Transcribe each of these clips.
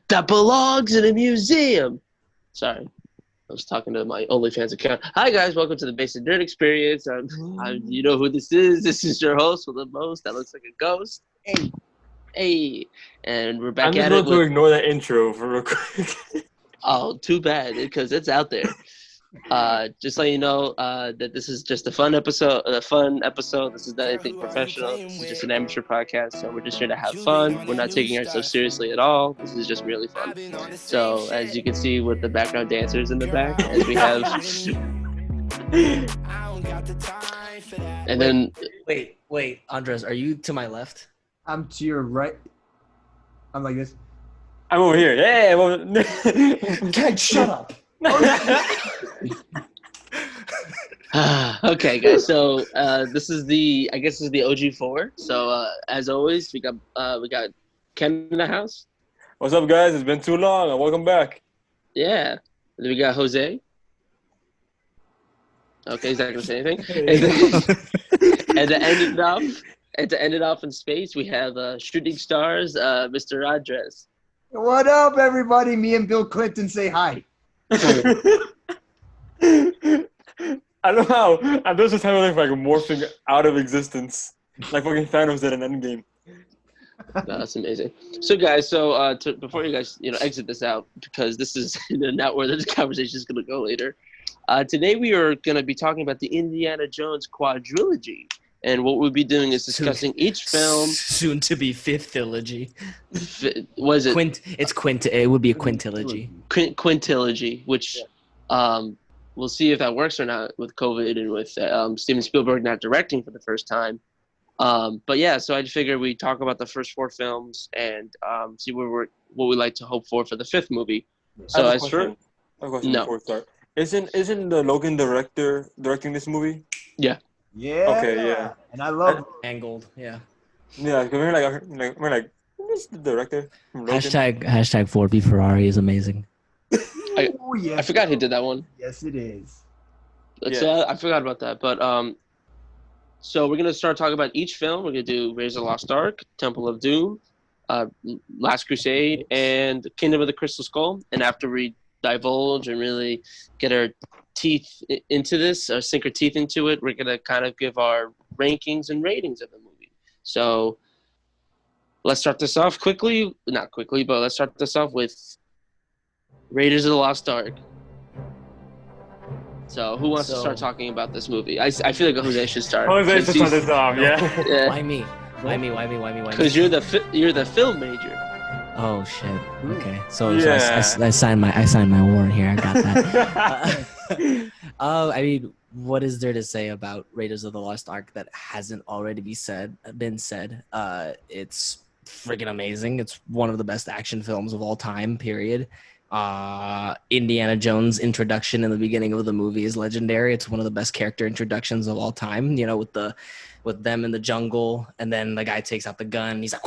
that belongs in a museum. Sorry, I was talking to my OnlyFans account. Hi guys, welcome to the Basic Nerd Experience. You know who this is. This is your host with the most that looks like a ghost. Hey, and we're back I'm just at it going to with. ignore that intro for real quick. Oh, too bad because it's out there. Just let you know that this is just a fun episode. This is not anything professional. This is just an amateur podcast. So we're just here to have fun. We're not taking ourselves seriously at all. This is just really fun. So as you can see with the background dancers in the back, as we have, and then Wait, Andres, are you to my left? I'm to your right. I'm like this. I'm over here. Yeah. Keg, shut up. Okay, guys. So this is the OG4. So as always, we got Ken in the house. What's up, guys? It's been too long. Welcome back. Yeah. And then we got Jose. Okay, he's not gonna say anything. And to end it off in space, we have shooting stars, Mr. Andres. What up, everybody? Me and Bill Clinton say hi. I don't know how. I'm just kind of like morphing out of existence, like fucking Thanos did in Endgame. No, that's amazing. So, guys, before you guys exit this out, because this is not where this conversation is going to go later. Today we are going to be talking about the Indiana Jones Quadrilogy. And what we'll be doing is discussing each film. Soon to be fifth-ilogy. Was it? It would be a quintilogy. Quintilogy, which we'll see if that works or not with COVID and with Steven Spielberg not directing for the first time. But yeah, so I figured we'd talk about the first four films and see what we like to hope for the fifth movie. So as for I have a question before we start. Isn't the Logan director directing this movie? Yeah. Yeah. Okay. Yeah. And I love Angled. Yeah. Yeah. We're like, who's the director? From Logan? Hashtag Ford v Ferrari is amazing. Oh, yes. I forgot he did that one. Yes, it is. So I forgot about that. But so we're gonna start talking about each film. We're gonna do Raiders of the Lost Ark, Temple of Doom, Last Crusade, and Kingdom of the Crystal Skull. And after we divulge and really get our teeth into this, or sink our teeth into it, we're gonna kind of give our rankings and ratings of the movie. So let's start this off not quickly, but let's start this off with Raiders of the Lost Ark. So who wants to start talking about this movie? I feel like Jose should start. Jose should start this off. Yeah. Why me? Because you're the film major. Oh shit. Okay. So Yeah. I signed my warrant here. I got that. I mean, what is there to say about Raiders of the Lost Ark that hasn't already been said? It's freaking amazing. It's one of the best action films of all time, period. Indiana Jones introduction in the beginning of the movie is legendary. It's one of the best character introductions of all time, with them in the jungle, and then the guy takes out the gun, he's like,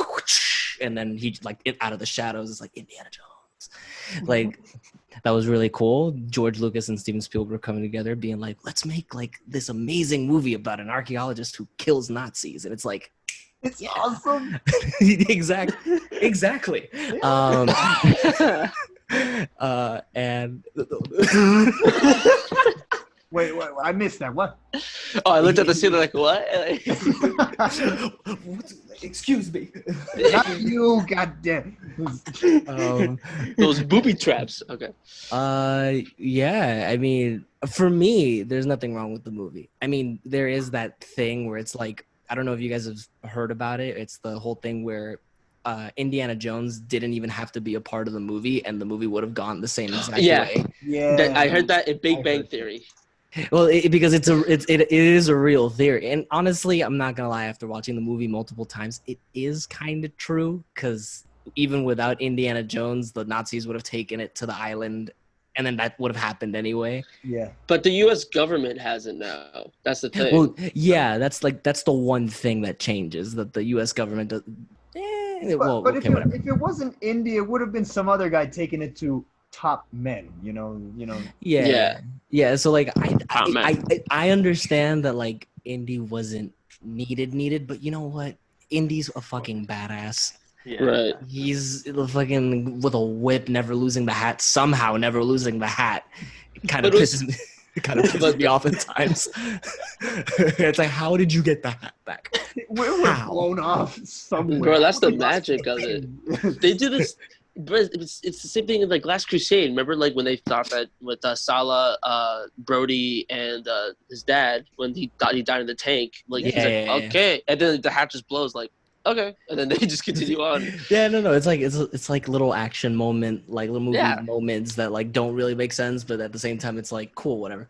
and then he out of the shadows, it's like Indiana Jones. Like, that was really cool. George Lucas and Steven Spielberg coming together, being like, let's make like this amazing movie about an archaeologist who kills Nazis. And it's like, It's awesome. Exactly. And Wait, I missed that. What? Oh, I looked at the ceiling like, what? Excuse me. Not you, goddamn. Those booby traps. Okay. Yeah. I mean, for me, there's nothing wrong with the movie. I mean, there is that thing where it's like, I don't know if you guys have heard about it. It's the whole thing where Indiana Jones didn't even have to be a part of the movie, and the movie would have gone the same exact way. Yeah. I heard that in Big Bang Theory. Well, because it is a real theory, and honestly, I'm not gonna lie. After watching the movie multiple times, it is kind of true. Because even without Indiana Jones, the Nazis would have taken it to the island, and then that would have happened anyway. Yeah. But the U.S. government hasn't now. That's the thing. Well, yeah, that's the one thing that changes, that the U.S. government does. But if it wasn't India, it would have been some other guy taking it to top men. Yeah. So like, I understand that like Indy wasn't needed, but you know what? Indy's a fucking badass. Yeah. Right. He's fucking with a whip, never losing the hat. Somehow, never losing the hat. Kind of But it was- pisses me. Kind of pisses me off at times. It's like, how did you get the hat back? We were How? blown off somewhere. Bro, that's the We lost magic of it. They do this, but it's the same thing in like Last Crusade. Remember, like when they thought that with Salah, Brody, and his dad when he thought he died in the tank. Like he's like, Yeah. okay, and then the hat just blows. Like, okay, and then they just continue on. Yeah, no. It's like little action moment, like little movie Yeah. moments that like don't really make sense, but at the same time, it's like cool, whatever.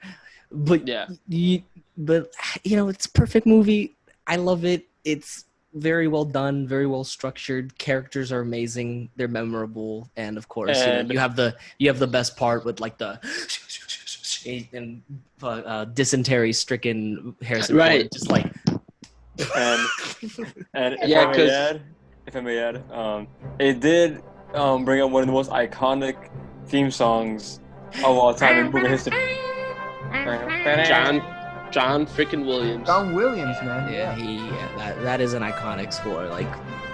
But Yeah. it's a perfect movie. I love it. It's very well done, very well structured. Characters are amazing. They're memorable, and of course, And- you have the best part with like the and dysentery-stricken Harrison Ford, Right. just like And Yeah, if I may add, it did bring up one of the most iconic theme songs of all time in movie history. John freaking Williams. John Williams, man. that is an iconic score, like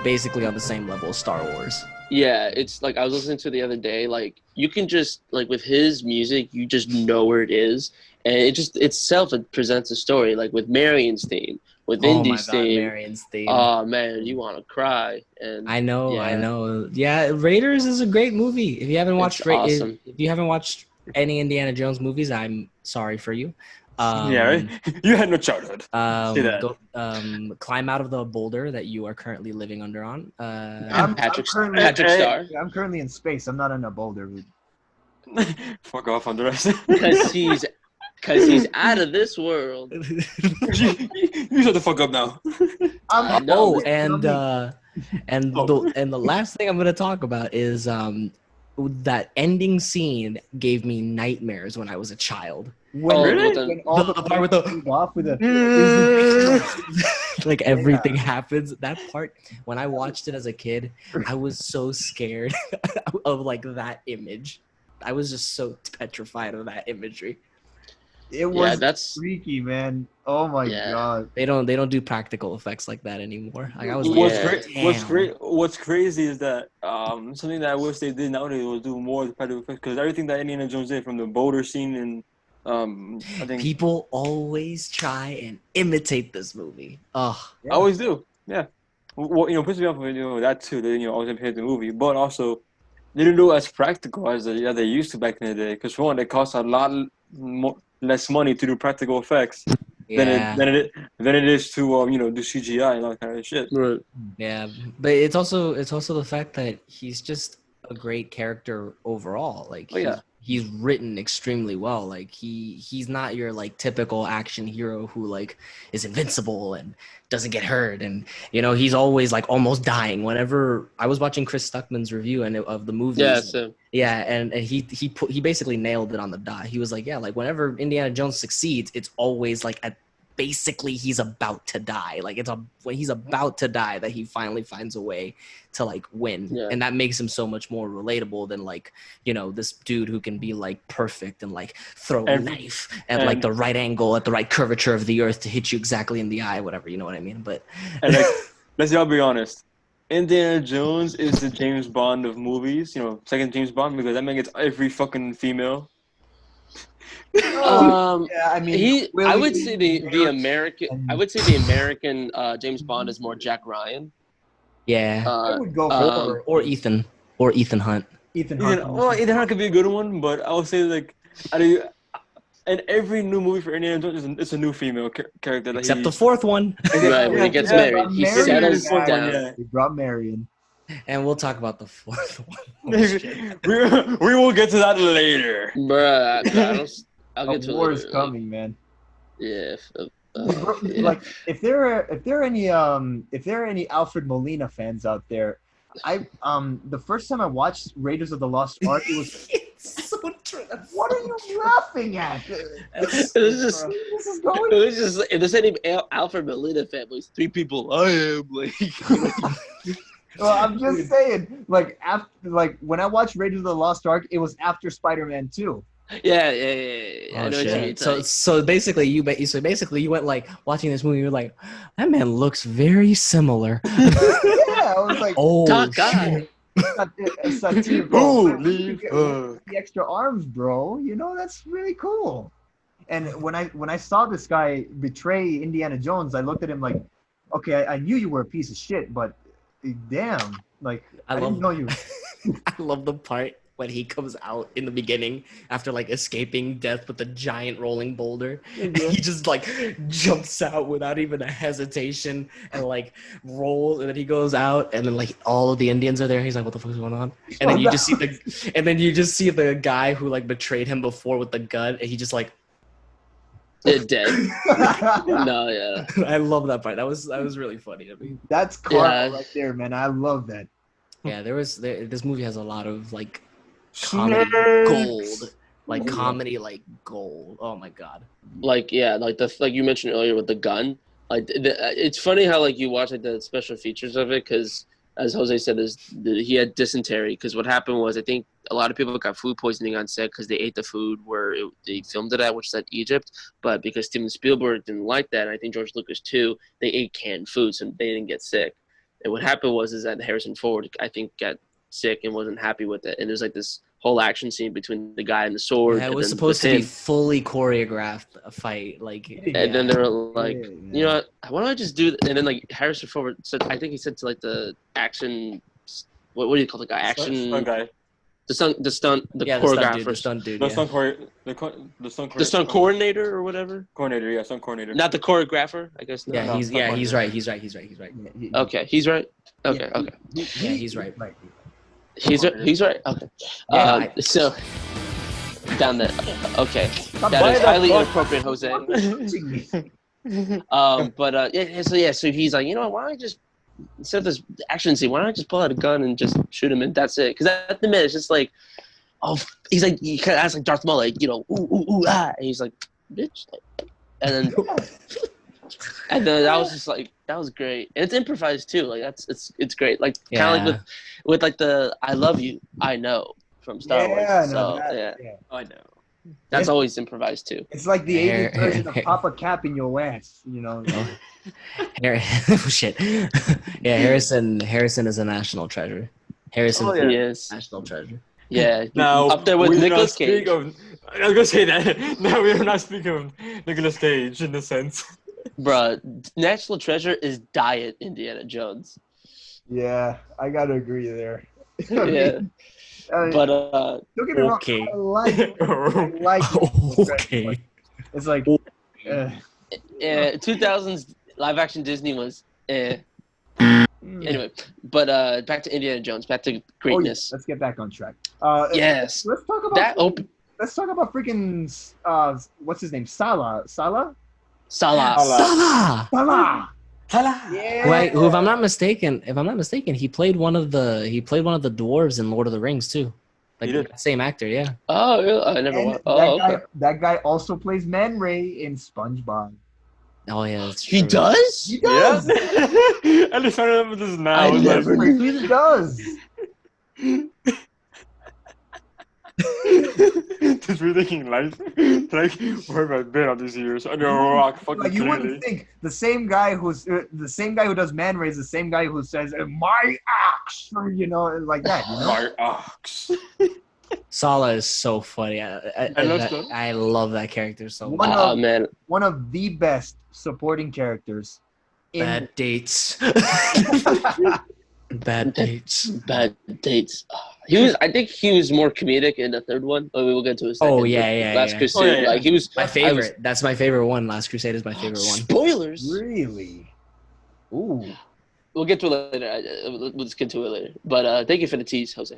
basically on the same level as Star Wars. Yeah, it's like I was listening to the other day. Like you can just like with his music, you just know where it is, and it just itself it presents a story. Like with Marion's theme, with Indy's theme. Marion's theme. Oh man, you want to cry. And I know. yeah. Yeah, Raiders is a great movie. If you haven't watched It's awesome. if you haven't watched any Indiana Jones movies, I'm sorry for you. Yeah, right? You had no childhood. See that. Climb out of the boulder that you are currently living under on. Patrick Hey. Star. I'm currently in space. I'm not in a boulder. Fuck off, Andres. Because he's out of this world. you shut the fuck up now. No, and the last thing I'm gonna talk about is that ending scene gave me nightmares when I was a child. When, really? when all The the part with the- shoot off with a Like everything happens. That part, when I watched it as a kid, I was so scared of like that image. I was just so petrified of that imagery. it was that's freaky, man. Oh my Yeah. god. They don't do practical effects like that anymore. Like I was What's like, great? damn. What's crazy is that something that I wish they did nowadays was do more of the practical effects, because everything that Indiana Jones did, from the boulder scene and I think People always try and imitate this movie. Oh, I always do. Yeah. Well, pisses me off with that too. They always imitate the movie, but also they didn't do it as practical as they used to back in the day. Because for one, it costs a lot less money to do practical effects yeah. than it is to do CGI and all that kind of shit. right. Yeah, but it's also the fact that he's just a great character overall. Like Oh, yeah. he's written extremely well. Like he's not your like typical action hero who like is invincible and doesn't get hurt, and he's always like almost dying. Whenever I was watching Chris Stuckman's review of the movie, Yeah, so and he basically nailed it on the dot. He was like, yeah, like whenever Indiana Jones succeeds, it's always like basically he's about to die. Like when he's about to die that he finally finds a way to like win. Yeah. And that makes him so much more relatable than like, this dude who can be like perfect and like throw a knife at like the right angle at the right curvature of the earth to hit you exactly in the eye, whatever, you know what I mean? But And like, let's all be honest. Indiana Jones is the James Bond of movies, second James Bond, because that man gets every fucking female. yeah, I mean, I would say the Willie, American. and- I would say the American James Bond is more Jack Ryan. yeah. I would go for Or Ethan Hunt. Ethan Ethan, Hunt. well, Ethan Hunt could be a good one, but I would say like, in every new movie for Indiana Jones, it's a new female character. That Except the fourth one. Right, when he gets married, he Marion settles is down. Yeah. He brought Marion. And we'll talk about the fourth one. Oh, shit. we will get to that later. Bruh, I'll A get to it war later. is coming, man. Yeah. Like if there are any Alfred Molina fans out there, the first time I watched Raiders of the Lost Ark, it was It's so true. what are you laughing at? It was just. This is It going. was just if there's any Alfred Molina family, 3 people. I am like. Well, I'm just saying, like after, like when I watched Raiders of the Lost Ark, it was after Spider-Man 2. Yeah. Oh, I know what you mean. shit. So basically you went like watching this movie. You're like, that man looks very similar. Yeah, I was like, Oh, Duck guy. Satir, bro. Holy fuck. The extra arms, bro. You know, that's really cool. And when I saw this guy betray Indiana Jones, I looked at him like, okay, I knew you were a piece of shit, but damn, like I didn't know you. I love the part when he comes out in the beginning after like escaping death with a giant rolling boulder. Yeah. He just like jumps out without even a hesitation and like rolls, and then he goes out, and then like all of the Indians are there. He's like, "What the fuck is going on?" And then you just see the guy who like betrayed him before with the gun, and he just like. Dead. No, yeah. I love that part. That was really funny to me. That's karma Yeah. right there, man. I love that. Yeah, this movie has a lot of like comedy gold, like comedy like gold. Oh my god. Like yeah, like you mentioned earlier with the gun. Like it's funny how like you watch like the special features of it because as Jose said, he had dysentery because what happened was I think a lot of people got food poisoning on set because they ate the food where they filmed it at, which is at Egypt. But because Steven Spielberg didn't like that, and I think George Lucas too, they ate canned food, so they didn't get sick. And what happened was that Harrison Ford, I think, got sick and wasn't happy with it. And there's like this whole action scene between the guy and the sword. Yeah, it and was then supposed to with be him. fully choreographed a fight. Like, And then they were like, Yeah. you know what? Why don't I just do? And then like Harrison Ford said, I think he said to like the action. What do you call the guy? Action. Stunt guy. The stunt. The choreographer, choreographer. stunt dude. The Yeah. stunt The stunt coordinator or whatever. coordinator. Yeah, stunt coordinator. Not the choreographer, I guess. Yeah, No. he's right. He's right. Okay, he's right. Okay, Yeah, okay. Yeah, he's right. He's right. Okay. Yeah, So down there. Okay, Stop that biting is that highly fuck. inappropriate, Jose. Punching me. So he's like, you know, why don't I just instead of this action scene, why don't I just pull out a gun and just shoot him and that's it? Because at the minute it's just like, oh, he's like, he kind of acts like Darth Maul, like, you know, ooh, and he's like, bitch, and then that was just like that was great, and it's improvised too. Like it's great. Like kind of like with like the I love you, I know from Star Wars. So yeah, I know. that's always improvised too. It's like the 80s version of Papa Cap in your ass, you know. Oh shit. Yeah, Harrison is a national treasure. Harrison Oh, yeah. Ford He is is. a national treasure. Yeah, Now up there with we Nicolas not speak Cage. I was gonna say that. Now we are not speaking of Nicolas Cage in a sense. Bruh, National Treasure is Diet Indiana Jones. Yeah, I gotta agree there. Yeah, but don't get me wrong. Okay. I like Okay. It's like, 2000s live action Disney was anyway. But back to Indiana Jones, back to greatness. Let's get back on track. Yes, Let's talk about that Let's talk about freaking what's his name? Salah. Salah. Salah. Yeah. Wait, who, if I'm not mistaken, he played one of the dwarves in Lord of the Rings too. Like He did. the same actor, yeah. Oh, really? I never And watched. Oh, okay. that guy also plays Man Ray in SpongeBob. Oh yeah, that's true. He does? He Yeah. does. I just found out about this now. I never knew He that. does. Just rethinking life. Like, where have I been all these years? Under a rock, fucking Like you clearly. wouldn't think the same guy who does Man Ray is the same guy who says my axe, you know, like that. You know? My ox. Salah is so funny. I love that character so much. Oh man, One of the best supporting characters. Bad dates. Bad dates. bad dates. I think he was more comedic in the third one, but we will get to a second. Oh, yeah, Last yeah. Crusade, Oh, yeah, yeah. like he was My favorite. That's my favorite one. Last Crusade is my favorite one. Spoilers. Really? Ooh. We'll get to it later. We'll just get to it later. But thank you for the tease, Jose.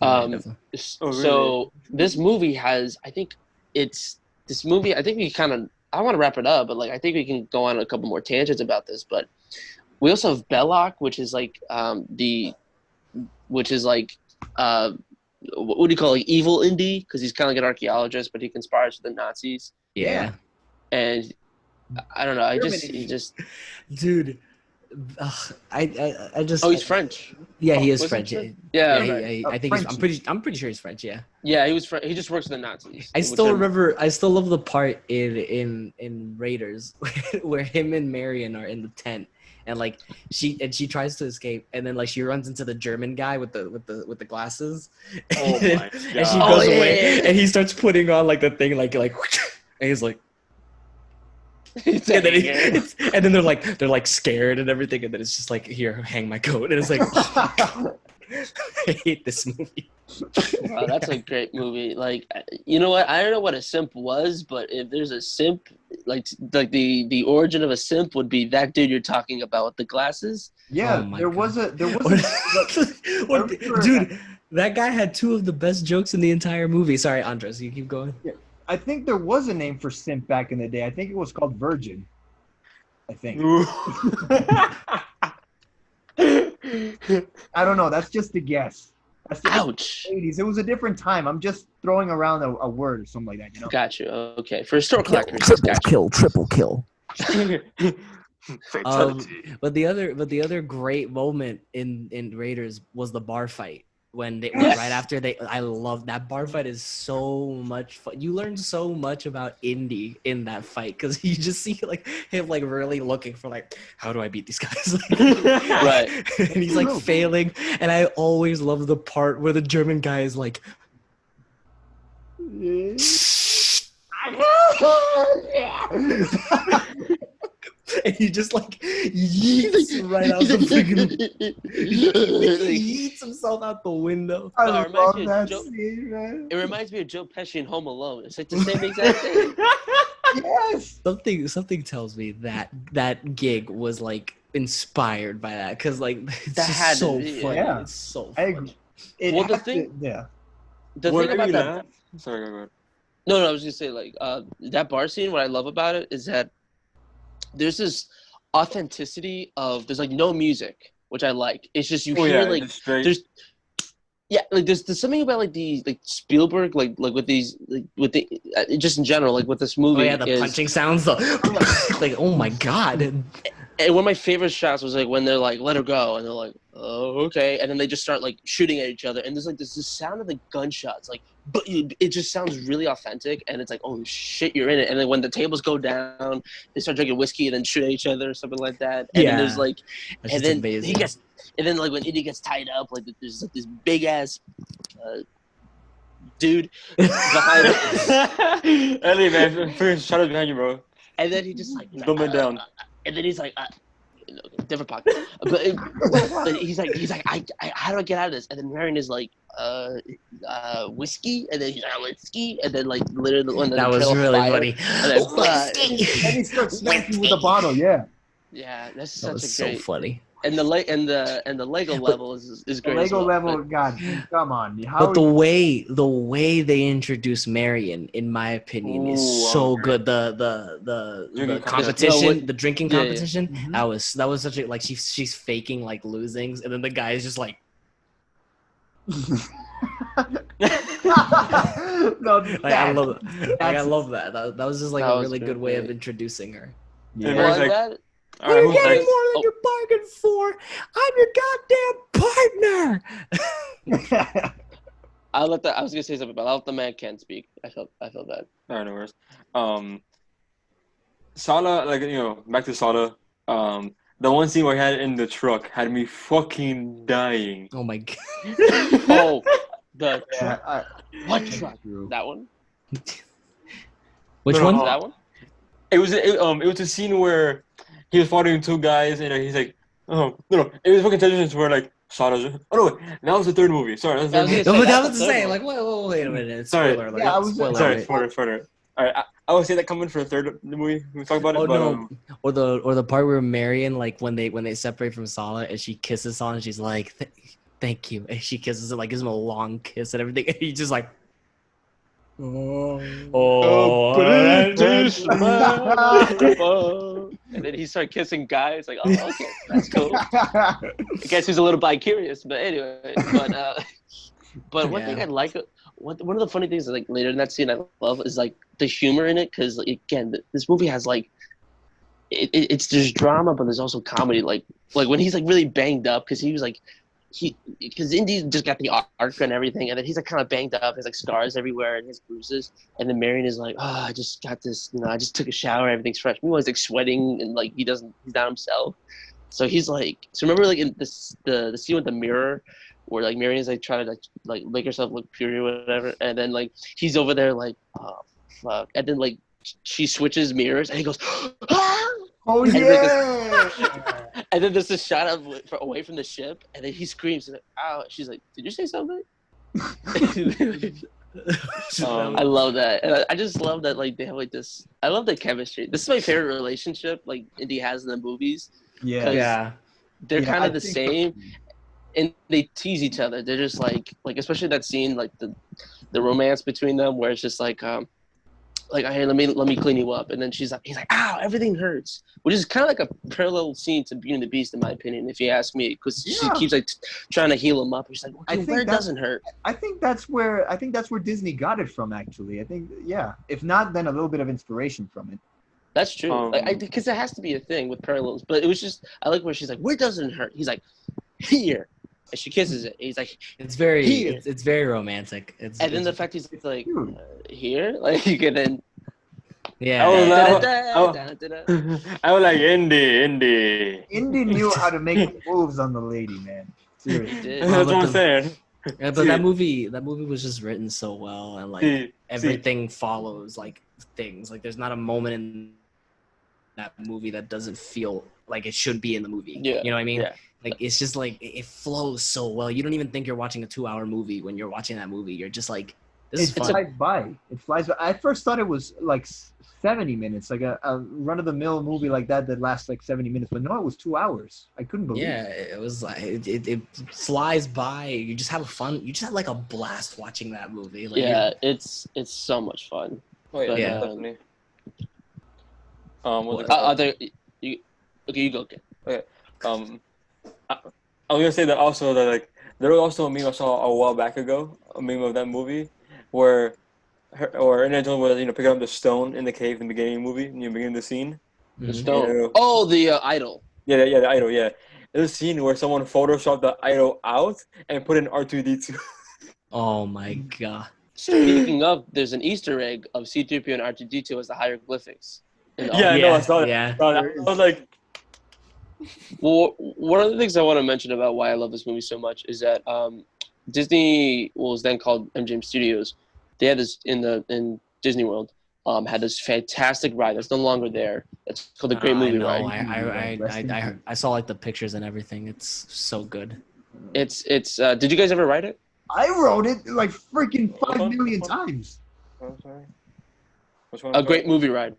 Definitely. So this movie has, I think we kind of, I want to wrap it up, but like I think we can go on a couple more tangents about this. But we also have Belloc, which is like what do you call it, evil Indy? Because he's kind of like an archaeologist, but he conspires with the Nazis. Yeah. And I don't know. He just. Dude. I just. Oh, he's French. Yeah, he is Was he French. French? Yeah, Yeah, I think I'm pretty sure he's French. Yeah. Yeah, he was. He just works with the Nazis. I still love the part in Raiders where him and Marion are in the tent and like she tries to escape, and then like she runs into the German guy with the glasses. Oh my And she God. goes Oh, yeah, away, yeah, yeah. and he starts putting on like the thing, like, and he's like, He's and then, like, and then they're like scared and everything, and then it's just like, here, hang my coat, and it's like, oh my God. I hate this movie. wow, that's a great movie. Like, you know what? I don't know what a simp was, but if there's a simp, like the origin of a simp would be that dude you're talking about with the glasses. Yeah, Oh my there was God. a Or- remember- dude, that guy had two of the best jokes in the entire movie. Sorry, Andres, you keep going. I think there was a name for simp back in the day. I think it was called virgin. I think. I don't know. That's just a guess. That's just Ouch. 80s. It was a different time. I'm just throwing around a word or something like that. You know. Got you. Okay. For historical accuracy, Triple got you. kill, triple kill. Fatality. But the other great moment in Raiders was the bar fight when they Yes. right after they. I love that bar fight. Is so much fun. You learn so much about Indy in that fight because you just see like him like really looking for like, how do I beat these guys? Right. And he's like failing. And I always love the part where the German guy is like, and he just like yeets right out the freaking. He yeets himself out the window. I Oh, it reminds love me of that Joe- scene, man. It reminds me of Joe Pesci in Home Alone. It's like the same exact thing. Yes. Something tells me that gig was like inspired by that because like it's That had just to so be, funny. yeah. It's so I funny. agree. It Well, the has to- thing- yeah. The What thing made about me that. laugh? Sorry, go ahead. No, I was gonna say like that bar scene. What I love about it is that there's this authenticity of there's like no music, which I like. It's just you Oh hear yeah, like just straight. there's like there's something about like these like Spielberg like with these like with the just in general like with this movie Oh yeah, the is, punching sounds, like oh my God. and one of my favorite shots was like when they're like let her go and they're like oh okay and then they just start like shooting at each other and there's this sound of the gunshots like but it just sounds really authentic and it's like oh shit you're in it and then when the tables go down they start drinking whiskey and then shoot at each other or something like that and then there's Yeah. like That's and just then amazing. he gets and then like when Indy gets tied up like there's like this big ass dude behind him. Ellie, man, first shadows behind you, bro. And then he just like he's Dumb like, it down. and then he's like different pocket but he's like I how do I get out of this and then Marion is like whiskey and then he's like whiskey and then like literally when That was really funny. and then, And he starts smacking with the bottle. Yeah. yeah that's That such was a so great funny. and the Lego level is The great as Lego well, level, but- God, come on. How But the way they introduce Marion, in my opinion, is Ooh, so I'm good. The Drinking competition, competition. the drinking Yeah, yeah. competition, Mhm. that was such a like she's faking like losings, and then the guy is just like no, I love I love that. That was just like That a was really good way of great. introducing her. Yeah. well, It's I'm like- glad All right, who's next? more than you bargained for. I'm your goddamn partner. I was gonna say something but I'll let the man can speak I felt bad All right, no worries. Sala, like back to Sala. The one scene where he had it in the truck had me fucking dying. Oh my god. oh the Yeah, truck what truck true. that one Which No, one? no, that one It was a scene where he was following two guys and he's like, oh no, it was fucking television where like Sala's. Oh no, that was the third movie. Sorry, that was the I was third gonna movie. No, but say, that that's was the to third say, one. like, wait a minute. Sorry. Spoiler alert. Yeah, I was- Spoiler Sorry, alert. spoiler. All right, I would say that coming for the third movie we talk about it. Oh but, no, or the part where Marion, like when they separate from Sala and she kisses Sala and she's like, "Thank you," and she kisses him, like gives him a long kiss and everything, and he's just like, and then he started kissing guys like oh okay that's cool I guess he's a little bi-curious but anyway but one thing Yeah. I like one of the funny things like later in that scene I love is like the humor in it because like, again this movie has like it's there's drama but there's also comedy like when he's like really banged up because he was like because Indy just got the arc and everything, and then he's like kind of banged up, has like scars everywhere and his bruises, and then Marion is like, oh, I just got this, I just took a shower, everything's fresh. Meanwhile, he's like sweating and like he's not himself. So he's like, so remember like in this the scene with the mirror, where like Marion is like trying to like make herself look pretty or whatever, and then like he's over there like, oh fuck, and then like she switches mirrors and he goes, ah! Oh And yeah. and then there's a shot of away from the ship, and then he screams, and ow! She's like, "Did you say something?" I love that, and I just love that like they have like this. I love the chemistry. This is my favorite relationship like Indy has in the movies. Yeah. Yeah. They're Yeah, kind I of the think- same, and they tease each other. They're just like especially that scene like the romance between them where it's just like, hey, let me clean you up, and then he's like, ow, everything hurts, which is kind of like a parallel scene to Beauty and the Beast, in my opinion, if you ask me, because she Yeah. keeps like trying to heal him up. She's like, I okay, think where it that's- doesn't hurt. I think that's where Disney got it from. Actually, I think yeah. If not, then a little bit of inspiration from it. That's true, Um, because it has to be a thing with parallels. But it was just I like where she's like, where doesn't it hurt? He's like, here, and she kisses it. He's like, It's very Here. it's very romantic. It's and then the it's- fact he's like, Dude. here, like you can then. yeah. Oh, yeah. that- I was like Indy. Indy knew how to make moves on the lady, man. He Seriously. did. That's what I'm saying. Yeah, but See. that movie was just written so well, and like See, everything follows like things. Like there's not a moment in that movie that doesn't feel like it should be in the movie. Yeah. You know what I mean? Yeah. Like it's just like it flows so well. You don't even think you're watching a 2-hour movie when you're watching that movie. You're just like, this is It fun. flies by. It flies by. I first thought it was like 70 minutes, like a run-of-the-mill movie like that lasts like 70 minutes. But no, it was 2 hours. I couldn't believe Yeah, it. it was like it flies by. You just have fun. You just have like a blast watching that movie. Like, Yeah, it's so much fun. Oh yeah, Yeah. definitely. What's it Uh, called? other, you go. Okay. I was gonna say that also that like there was also a meme I saw a while back ago, a meme of that movie where Indiana Jones was picking up the stone in the cave in the beginning of the movie, in the beginning of the scene. mhm. Stone. Yeah. Oh, the idol. Yeah, the idol. Yeah, there's a scene where someone photoshopped the idol out and put in R2D2. Oh my god. Speaking of, there's an Easter egg of C-3PO and R2D2 as the hieroglyphics. Yeah, I know. I saw that. Yeah. I was like, Well, one of the things I want to mention about why I love this movie so much is that Disney, what was then called MGM Studios, they had this in Disney World, had this fantastic ride that's no longer there. It's called the Great I Movie know. Ride. I saw like the pictures and everything. It's so good. It's did you guys ever ride it? I wrote it like freaking 5 Uh-huh. million times. oh, sorry. Which one? A Great Movie Ride.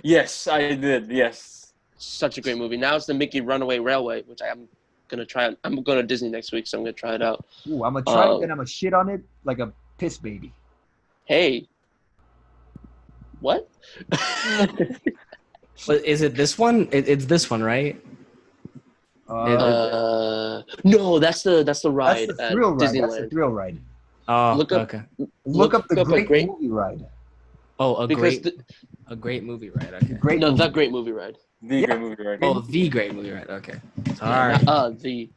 Yes, I did. Yes. Such a great movie. Now it's the Mickey Runaway Railway, which I'm gonna try. I'm going to Disney next week, so I'm gonna try it out. Ooh, I'm gonna try it, then I'm gonna shit on it like a piss baby. Hey, what? But is it this one? It's this one, right? No, that's the ride That's the at thrill ride. That's the Disneyland. thrill ride. Oh, Look up- okay. Look up the a great movie ride. Oh, because a great movie, right? Okay. Great no, movie. the Great Movie Ride. The Great Movie Ride. Oh, the great movie, right? Okay. Sorry. The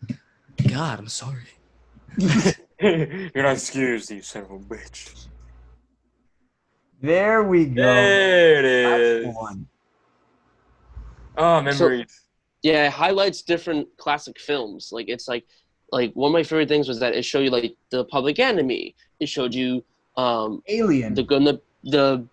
God, I'm sorry. You're not excused, you son of a bitch. There we go. There it That's is. the one. Oh, memories. yeah, it highlights different classic films. Like it's like one of my favorite things was that it showed you like the Public Enemy. It showed you Alien. the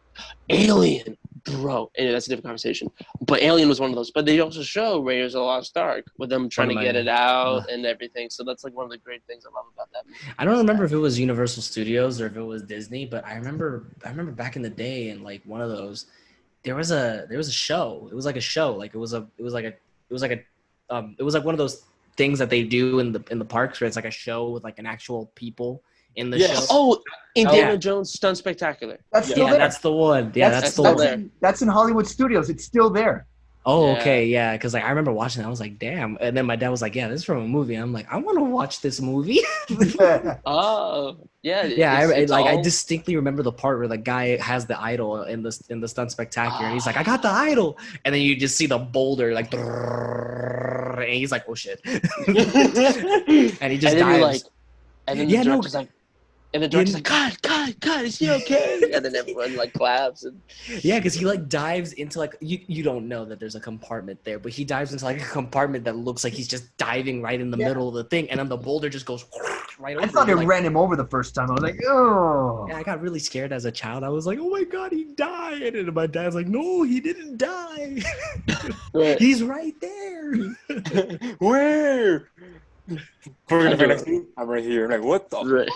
Alien, bro. And that's a different conversation. But Alien was one of those. But they also show Raiders of the Lost Ark with them trying to One of get my- it out and everything. So that's like one of the great things I love about that movie. I don't remember if it was Universal Studios or if it was Disney, but I remember back in the day in like one of those, there was a show. It was like a show. Like it was like one of those things that they do in the parks where it's like a show with like an actual people in the Yes. show. Oh, Indiana yeah. Jones Stunt Spectacular. That's still Yeah, there. that's the one. Yeah, that's the one. there. That's in Hollywood Studios. It's still there. Oh, Yeah. okay, yeah. Because like I remember watching it, I was like, damn. And then my dad was like, yeah, this is from a movie. And I'm like, I want to watch this movie. Oh, yeah. Yeah, it's I all- distinctly remember the part where the guy has the idol in the stunt spectacular, and he's like, "I got the idol," and then you just see the boulder like, and he's like, "Oh shit," and he just and then you're like, dives. and then Yeah, the no. director's like, And the director's like, cut, is he okay? And then everyone like claps. And Yeah, because he like dives into like you don't know that there's a compartment there, but he dives into like a compartment that looks like he's just diving right in the middle of the thing, and then the boulder just goes right over. I thought it like, ran him over the first time. I was like, oh. Yeah, I got really scared as a child. I was like, oh my god, he died, and my dad's like, no, he didn't die. Right. He's right there. Where? I'm right here. I'm like, what the? right.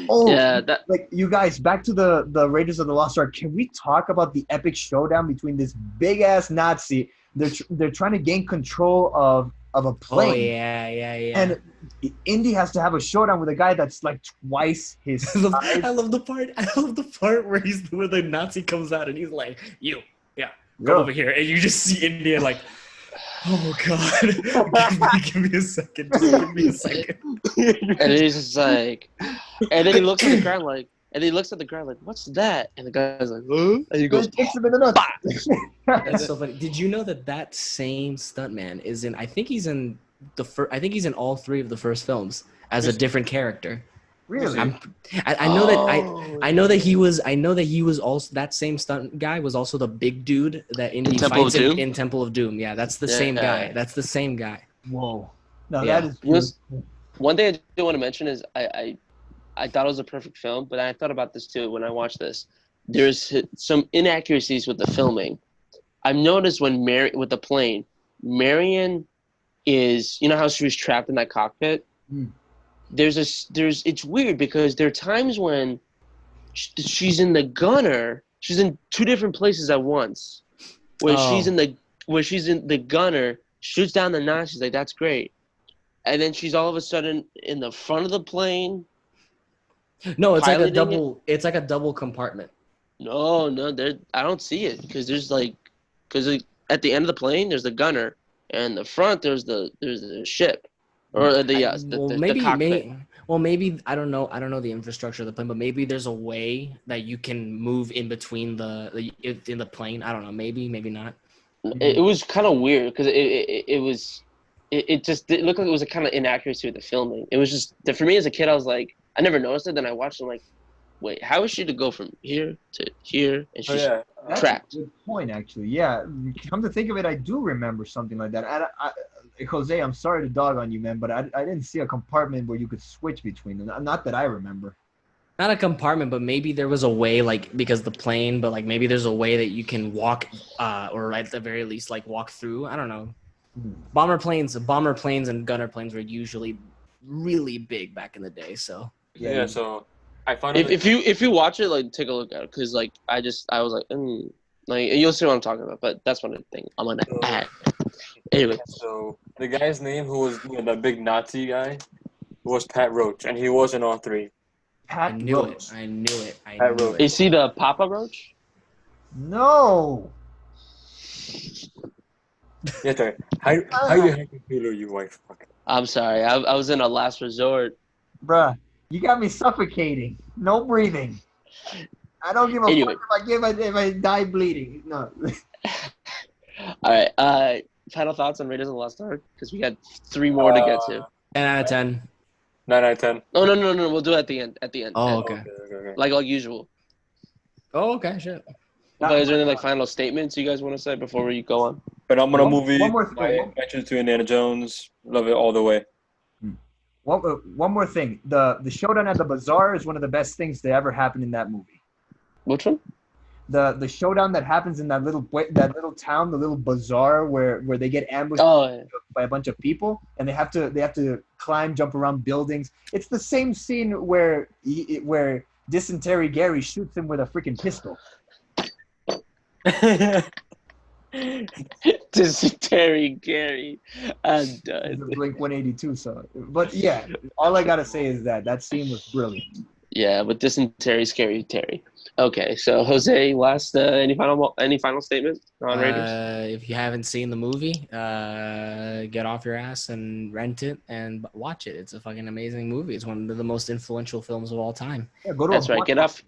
Oh, Yeah, that like you guys, back to the Raiders of the Lost Ark. Can we talk about the epic showdown between this big ass Nazi? They're trying to gain control of a plane. Oh yeah. And Indy has to have a showdown with a guy that's like twice his size. I love the part where the Nazi comes out and he's like, go over here, and you just see India like, oh god, give me a second, just give me a second. and he's just like, and then he looks at the ground like, what's that? And the guy's like, huh? And he goes, Kicks him in the nuts. That's so funny. Did you know that same stuntman is in? I think he's in all three of the first films as a different character. Really? I know that he was also that same stunt guy was also the big dude that Indy fights in Temple of Doom. Yeah, that's the same guy. That's the same guy. Whoa. No, Yeah. that is one thing I do want to mention is I thought it was a perfect film, but I thought about this too when I watched this. There's some inaccuracies with the filming. I've noticed with the plane, Marion is, you know how she was trapped in that cockpit? Mm. It's weird because there are times when she's in the gunner, she's in two different places at once. Where she's in the gunner, shoots down the Nazis, like that's great. And then she's all of a sudden in the front of the plane. No, it's like a double compartment. No, I don't see it because at the end of the plane there's the gunner, and the front there's the ship, or the cockpit. Maybe I don't know the infrastructure of the plane, but maybe there's a way that you can move in between in the plane. I don't know. Maybe not. It was kind of weird because it looked like it was a kind of inaccuracy with the filming. It was just for me as a kid, I was like, I never noticed it. Then I watched it, I'm like, wait, how is she to go from here to here and she's trapped? That's a good point, actually. Yeah, come to think of it, I do remember something like that. Jose, I'm sorry to dog on you, man, but I didn't see a compartment where you could switch between them. Not that I remember. Not a compartment, but maybe there was a way, like, because the plane, but like maybe there's a way that you can walk, or at the very least, like walk through. I don't know. Bomber planes and gunner planes were usually really big back in the day. So yeah. So I found if you watch it, like take a look at it, because like I was like, like you'll see what I'm talking about. But that's one thing I'm gonna add. Anyway, so the guy's name who was the big Nazi guy was Pat Roach, and he was in all three. I knew it. Is he the Papa Roach? No. Yeah, sorry. How you feel you wife? I'm sorry. I was in a last resort. Bruh, you got me suffocating. No breathing. I don't give a fuck if I die bleeding. No. All right. Final thoughts on Raiders of the Lost Ark, because we got 3 more to get to. 10 out of 10. 9 out of 10. No. We'll do it at the end. Oh, okay. Like usual. Oh, okay. Shit. But is there any final statements you guys want to say before we go on? Phenomenal movie. One more thing. My adventures to Indiana Jones. Love it all the way. One more thing. The showdown at the bazaar is one of the best things to ever happen in that movie. Which one? The showdown that happens in that little town, the little bazaar where they get ambushed by a bunch of people, and they have to climb, jump around buildings. It's the same scene where Dysentery Gary shoots him with a freaking pistol. Dysentery Gary. I'm done. Blink 182 song. But yeah, all I gotta say is that scene was brilliant. Yeah, with Dysentery, Scary Terry. Okay, so Jose, last any final statement on Raiders? If you haven't seen the movie, get off your ass and rent it and watch it. It's a fucking amazing movie. It's one of the most influential films of all time. Yeah, go to That's right. Get off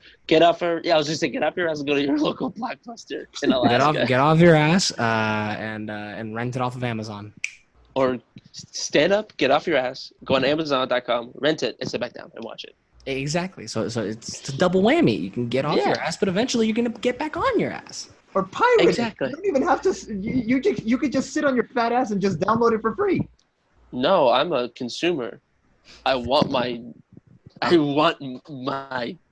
I was just saying, get off your ass and go to your local Blockbuster in Alaska. Get off your ass and rent it off of Amazon. Or stand up, get off your ass, go on Amazon.com, rent it, and sit back down and watch it. Exactly. So it's a double whammy. You can get off Yeah. your ass, but eventually you're gonna get back on your ass. Or pirate Exactly. it. You don't even have to. You could just sit on your fat ass and just download it for free. No, I'm a consumer. I want my.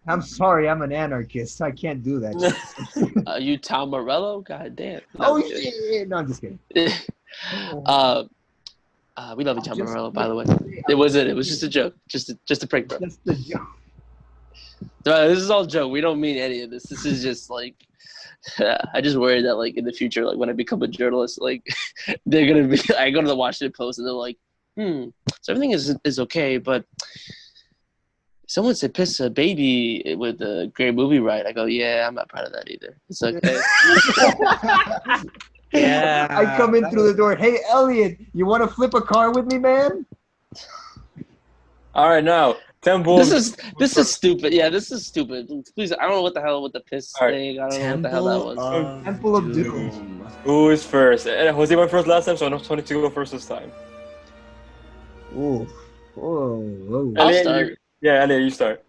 I'm sorry, I'm an anarchist. I can't do that. You Tom Morello? God damn. No, Oh I'm kidding. shit! No, I'm just kidding. We love you, Tom Just- Morello. By the way, it wasn't. It was just a joke. Just a prank, bro. Just the joke. This is all joke. We don't mean any of this. This is just like. I just worry that like in the future, like when I become a journalist, like they're gonna be. I go to the Washington Post and they're like, so everything is okay, but someone said piss a baby with a great movie, right? I go, yeah, I'm not proud of that either. It's okay. Yeah. I come in through the door. Hey, Elliot, you want to flip a car with me, man? All right, now Temple. This is stupid. Yeah, this is stupid. Please, I don't know what the hell with the piss All right. thing. I don't know what the hell that was. Temple of Doom. Who is first? Jose went first last time, so I'm 22 to go first this time. Ooh. Whoa. I'll Elliot, start. Elliot, you start.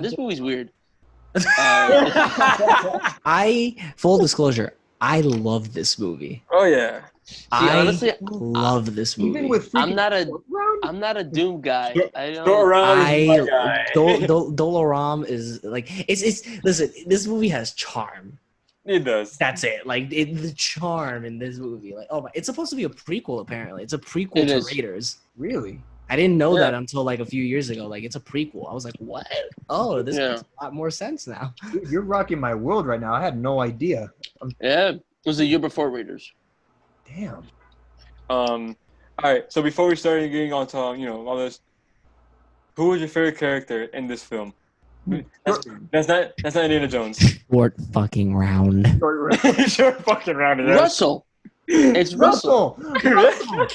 This movie's weird. Full disclosure, I love this movie. Oh yeah. honestly, love this movie. Even with I'm freaking I'm not a Doom guy. I Go don't. around is my guy. Doloram is like it's listen, this movie has charm. It does. That's it. Like the charm in this movie. Like, oh my, it's supposed to be a prequel. Apparently, it's a prequel It to is. Raiders. really. I didn't know Yeah. that until like a few years ago. Like, it's a prequel. I was like, what? Oh, this Yeah. makes a lot more sense now. Dude, you're rocking my world right now. I had no idea. Yeah, it was the year before Raiders. Damn. All right. So before we start getting on to all this, who was your favorite character in this film? That's not Indiana Jones. Short fucking round. Sure, fucking round it. Russell. It's Russell. Russell.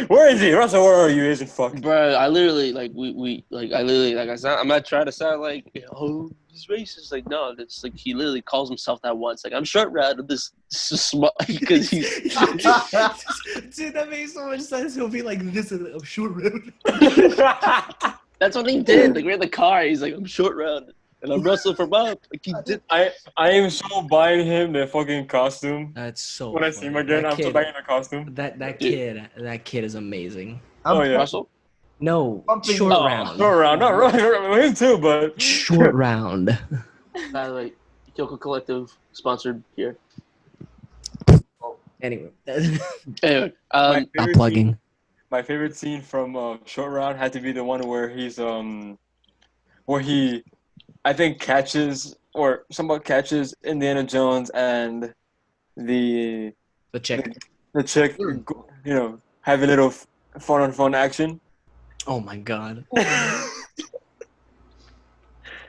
Where is he, Russell? Where are you? Asian fuck. Bro, I literally I said, I'm not trying to sound like he's racist. Like, no, it's like he literally calls himself that once. Like, I'm short round of this small because he's Dude, that makes so much sense. He'll be like this in a short round. that's what he did. Like, we're in the car. He's like, I'm short round and I'm Russell from up. Like, he did. I am so buying him the fucking costume. That's so When I see him again, I'm so buying the costume. That kid is amazing. Oh yeah. Russell. No, Bumping short you. round. Short round, not right, him too, but Short round. By the way, Kyoko Collective sponsored here. Anyway, Anyway, my stop favorite plugging. scene- my favorite scene from Short Round had to be the one where where he, I think catches or somewhat catches Indiana Jones and the The chick. chick, have a little fun on phone action. Oh my god.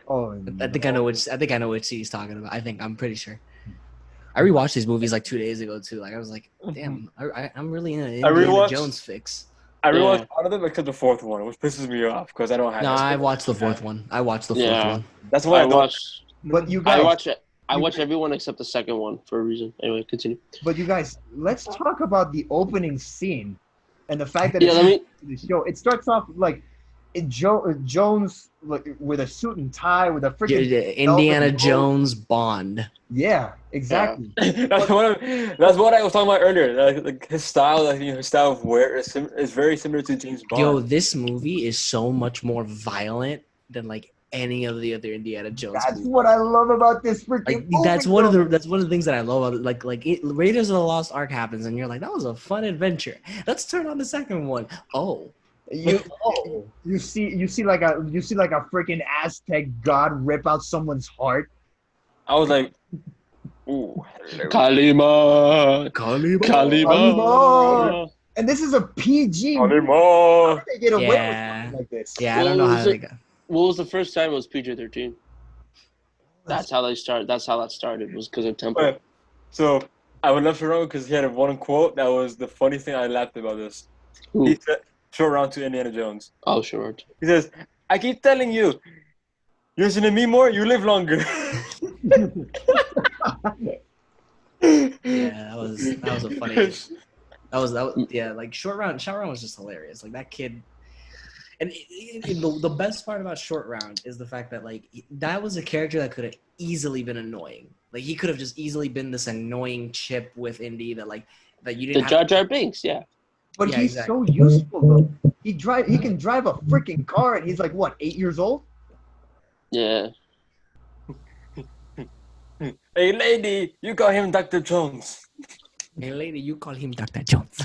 Oh, I think I know which he's talking about. I'm pretty sure. I rewatched these movies like 2 days ago too. Like I was like, damn, I'm really in an Indiana rewatched- Jones fix. I rewatched part of them except the fourth one, which pisses me off because I don't have. No, I watched the fourth one. I watched the fourth Yeah. one. That's why I I don't. watched. But you guys, I watched everyone except the second one for a reason. Anyway, continue. let's talk about the opening scene and the fact that Yeah, let me. the show. It starts off like Jones like with a suit and tie with a freaking Indiana velvet Jones Bond. Yeah, exactly. That's what I was talking about earlier. Like his style, his style of wear is very similar to James Bond. Yo, this movie is so much more violent than like any of the other Indiana Jones That's movies. what I love about this freaking movie. That's one of the things that I love about it. Raiders of the Lost Ark happens and you're like, that was a fun adventure. Let's turn on the second one. Oh. You see like a freaking Aztec god rip out someone's heart. I was like, ooh, hello. Kalima. And this is a PG. How Kalima. did they get away with Yeah. something like this? Yeah, I don't know how they go. What was the first time it was PG-13? That's how they started. That's how that started. Was because of Temple. Okay. So I would love to know because he had one quote that was the funny thing I laughed about this. Ooh. He said, "Short round to Indiana Jones." Oh, sure. He says, "I keep telling you, you listen to me more, you live longer." Yeah, that was a funny. That was yeah. Like short round was just hilarious. Like that kid. And the best part about Short Round is the fact that like that was a character that could have easily been annoying. Like he could have just easily been this annoying chip with Indy that you The didn't have. Jar Jar Binks, yeah. But Yeah, he's exactly. so useful though. He can drive a freaking car, and he's like what, 8 years old? Yeah. Hey, lady, you call him Dr. Jones. Hey, lady, you call him Dr. Jones.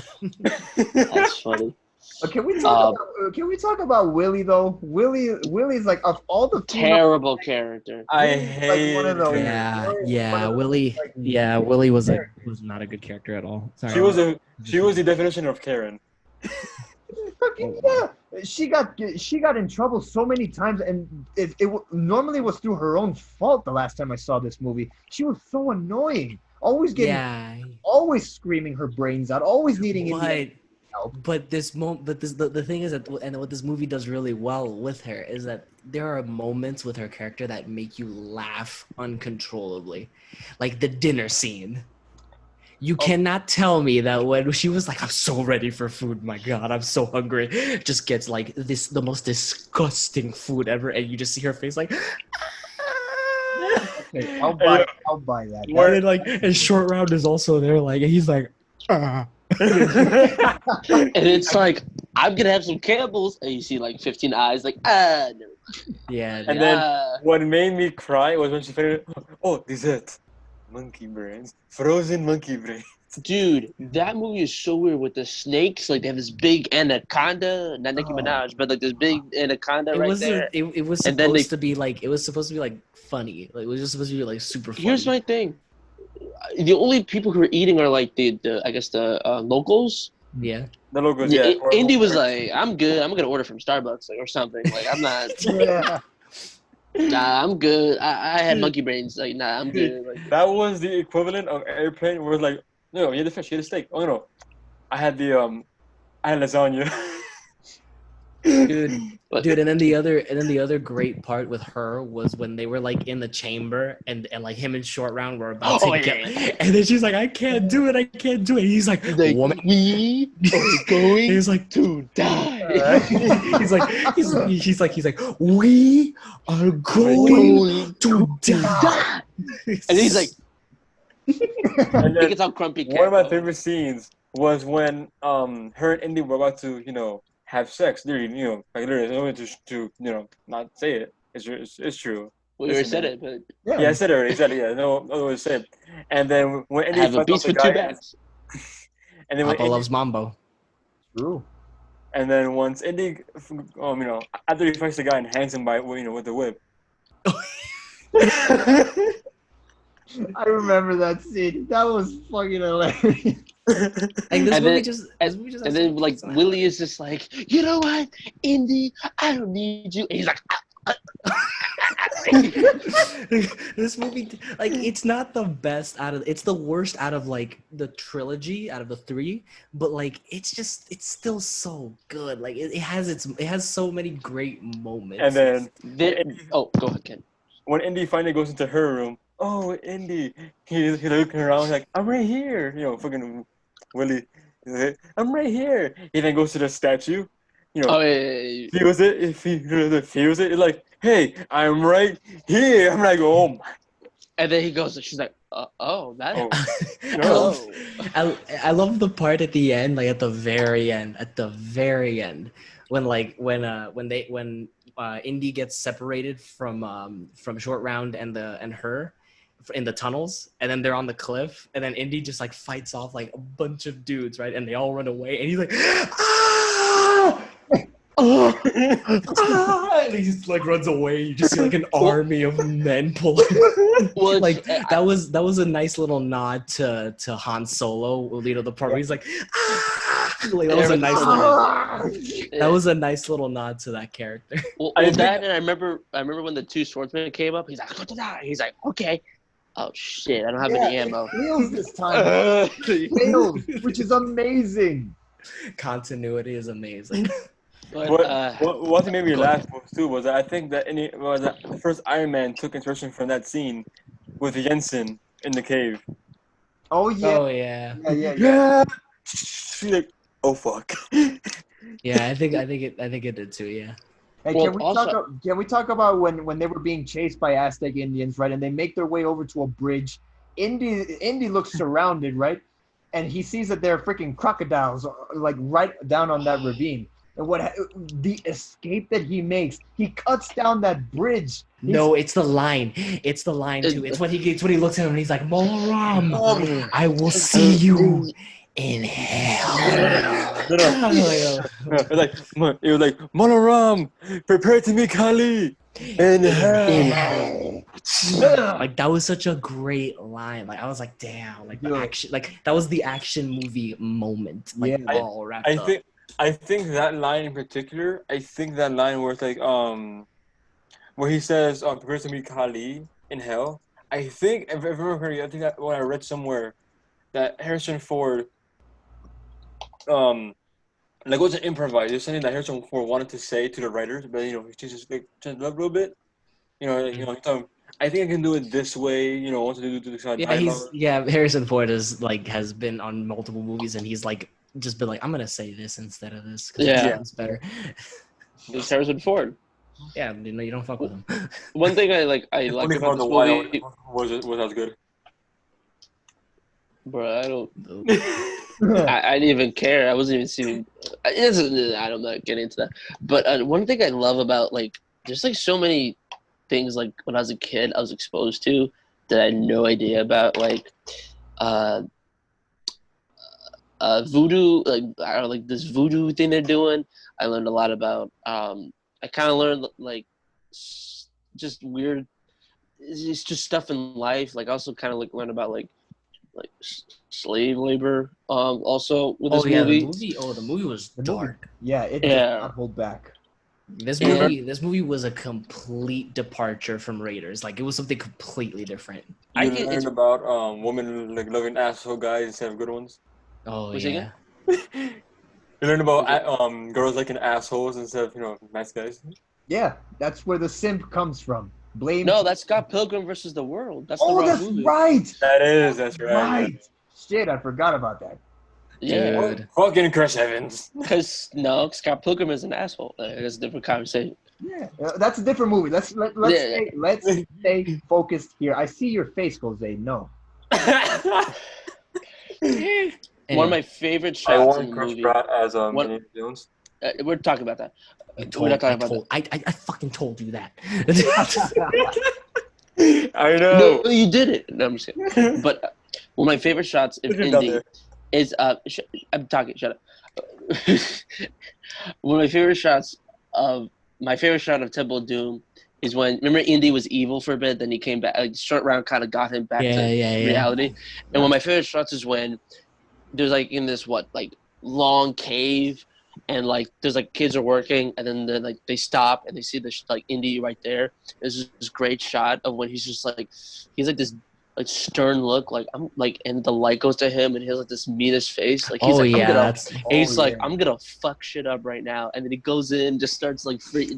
That's funny. Can we talk about Willie though? Willie's like of all the female, Terrible character. I Willie's like one of hate the her. Yeah, Willie. like, Yeah, Willie was not a good character at all. Sorry. She was the definition of Karen. fucking yeah. She got in trouble so many times, and normally was through her own fault. The last time I saw this movie, she was so annoying. Always always screaming her brains out. Always needing Indiana help. But the thing is that, and what this movie does really well with her is that there are moments with her character that make you laugh uncontrollably, like the dinner scene. You cannot tell me that when she was like, "I'm so ready for food, my God, I'm so hungry," just gets like the most disgusting food ever, and you just see her face like. Okay, I'll buy that. And then, like, and Short Round is also there, like, and he's like, And it's like, I'm gonna have some Campbell's, and you see like 15 eyes, like, no. Yeah. And then what made me cry was when she finished. Oh, dessert, monkey brains, frozen monkey brains. Dude, that movie is so weird with the snakes. Like they have this big anaconda, not Nicki Minaj, but like this big anaconda there. It was supposed to be like funny. Like it was just supposed to be like super funny. Here's my thing: the only people who are eating are like the I guess the locals. Yeah. The locals, yeah. Indy was like, "I'm good. I'm gonna order from Starbucks or something. Like I'm not. Yeah. Nah, I'm good. I had monkey brains. Like nah, I'm good." Like, that was the equivalent of Airplane, where like, no, you had the fish, you had the steak. Oh no, I had lasagna. Dude, and then the other great part with her was when they were like in the chamber and like him and Short Round were about to get, and then she's like, I can't do it. He's like, woman, we are going he's like to die. he's like, we are going to die. And he's like, And he gets all crumpy. one of my favorite scenes was when her and Indy were about to have sex. Literally, literally to not say it. It's true. Well, you already said it, but Yeah, I said it already. Yeah, no other way to say it. And then when Indy have a beast with two bats. And then Papa loves Mambo. True. And then once Indy, after he fights the guy and hangs him by with the whip. I remember that scene. That was fucking hilarious. Like this movie just and then like Willie is just like, you know what, Indy, I don't need you. And he's like, this movie, like, it's not the best it's the worst out of like the trilogy, out of the three, but like it's still so good. Like it has so many great moments. And then go ahead, Ken. When Indy finally goes into her room, oh, Indy, he's looking around like, I'm right here. Fucking Willie, I'm right here. He then goes to the statue. Feels it. If he feels it, it's like, hey, I'm right here. I'm like, oh my. And then he goes, she's like, oh, that. Oh. I love the part at the end, like at the very end, when Indy gets separated from Short Round and her in the tunnels, and then they're on the cliff, and then Indy just like fights off like a bunch of dudes, right? And they all run away, and he's like, ah! And he just like runs away. You just see like an army of men pulling. Like that was a nice little nod to Han Solo. The part where he's like, like that was a nice little nod to that character. Well, that, and I remember when the two swordsmen came up. He's like, he's like, okay. Oh shit! I don't have any ammo. Fails this time. Fails, which is amazing. Continuity is amazing. But one thing made me laugh too was that I think that the first Iron Man took inspiration from that scene with Jensen in the cave. Oh yeah. Oh yeah. Yeah. She's like, oh fuck. Yeah, I think it did too. Yeah. Hey, Well, can we talk about when they were being chased by Aztec Indians, right? And they make their way over to a bridge. Indy looks surrounded, right? And he sees that there are freaking crocodiles, like right down on that ravine. And the escape that he makes, he cuts down that bridge. No, it's the line. It's the line too. It's when he looks at him and he's like, Molaram, I will see you in hell. It was like Molaram, prepare to meet Kali in hell. Like that was such a great line. Like I was like, damn, like the Yeah. action, like that was the action movie moment. Like Yeah. all wrapped I up. think that line in particular. I think that line where it's like where he says prepare to meet Kali in hell. I think if I remember correctly, I think that when I read somewhere that Harrison Ford like wasn't improvised. It's something that Harrison Ford wanted to say to the writers, but he changed it up a little bit. He told him, I think I can do it this way. Wants to do this kind of dialogue. Harrison Ford has been on multiple movies and he's like just been like, I'm gonna say this instead of this because it's better. It's Harrison Ford. Yeah, you don't fuck with him. One thing I like about this movie was as good. Bro, I didn't even care. I wasn't even seeing. I'm not getting into that. But one thing I love about there's so many things when I was a kid I was exposed to that I had no idea about voodoo this voodoo thing they're doing. I learned a lot about. I kind of learned just weird. It's just stuff in life. I also kind of learn about slave labor. Also with this movie. The movie was dark. It did not hold back. This movie was a complete departure from Raiders. It was something completely different. You learned about women loving asshole guys instead of good ones. Oh yeah. You learned about girls liking assholes instead of nice guys. Yeah, that's where the simp comes from. No, that's Scott Pilgrim versus the World. That's movie. Right. That's right. Right. Shit, I forgot about that. Yeah. Dude. Fucking Chris Evans. Because Scott Pilgrim is an asshole. That's a different conversation. Yeah, that's a different movie. Let's stay focused here. I see your face, Jose. No. One of my favorite shots in the movie. As Indiana Jones. We're talking about that. We're not talking about that. I fucking told you that. I know. No, you did it. No, I'm just kidding. But one of my favorite shots in Indy is I'm talking. Shut up. One of my favorite shots of Temple of Doom is when remember Indy was evil for a bit, then he came back. Short Round kind of got him back to reality. And one of my favorite shots is when there's in this long cave. And there's kids are working, and then they stop and they see this Indy right there. There's this great shot of when he's just he's this stern look, and the light goes to him, and he has this meanest face, I'm gonna fuck shit up right now, and then he goes in, just starts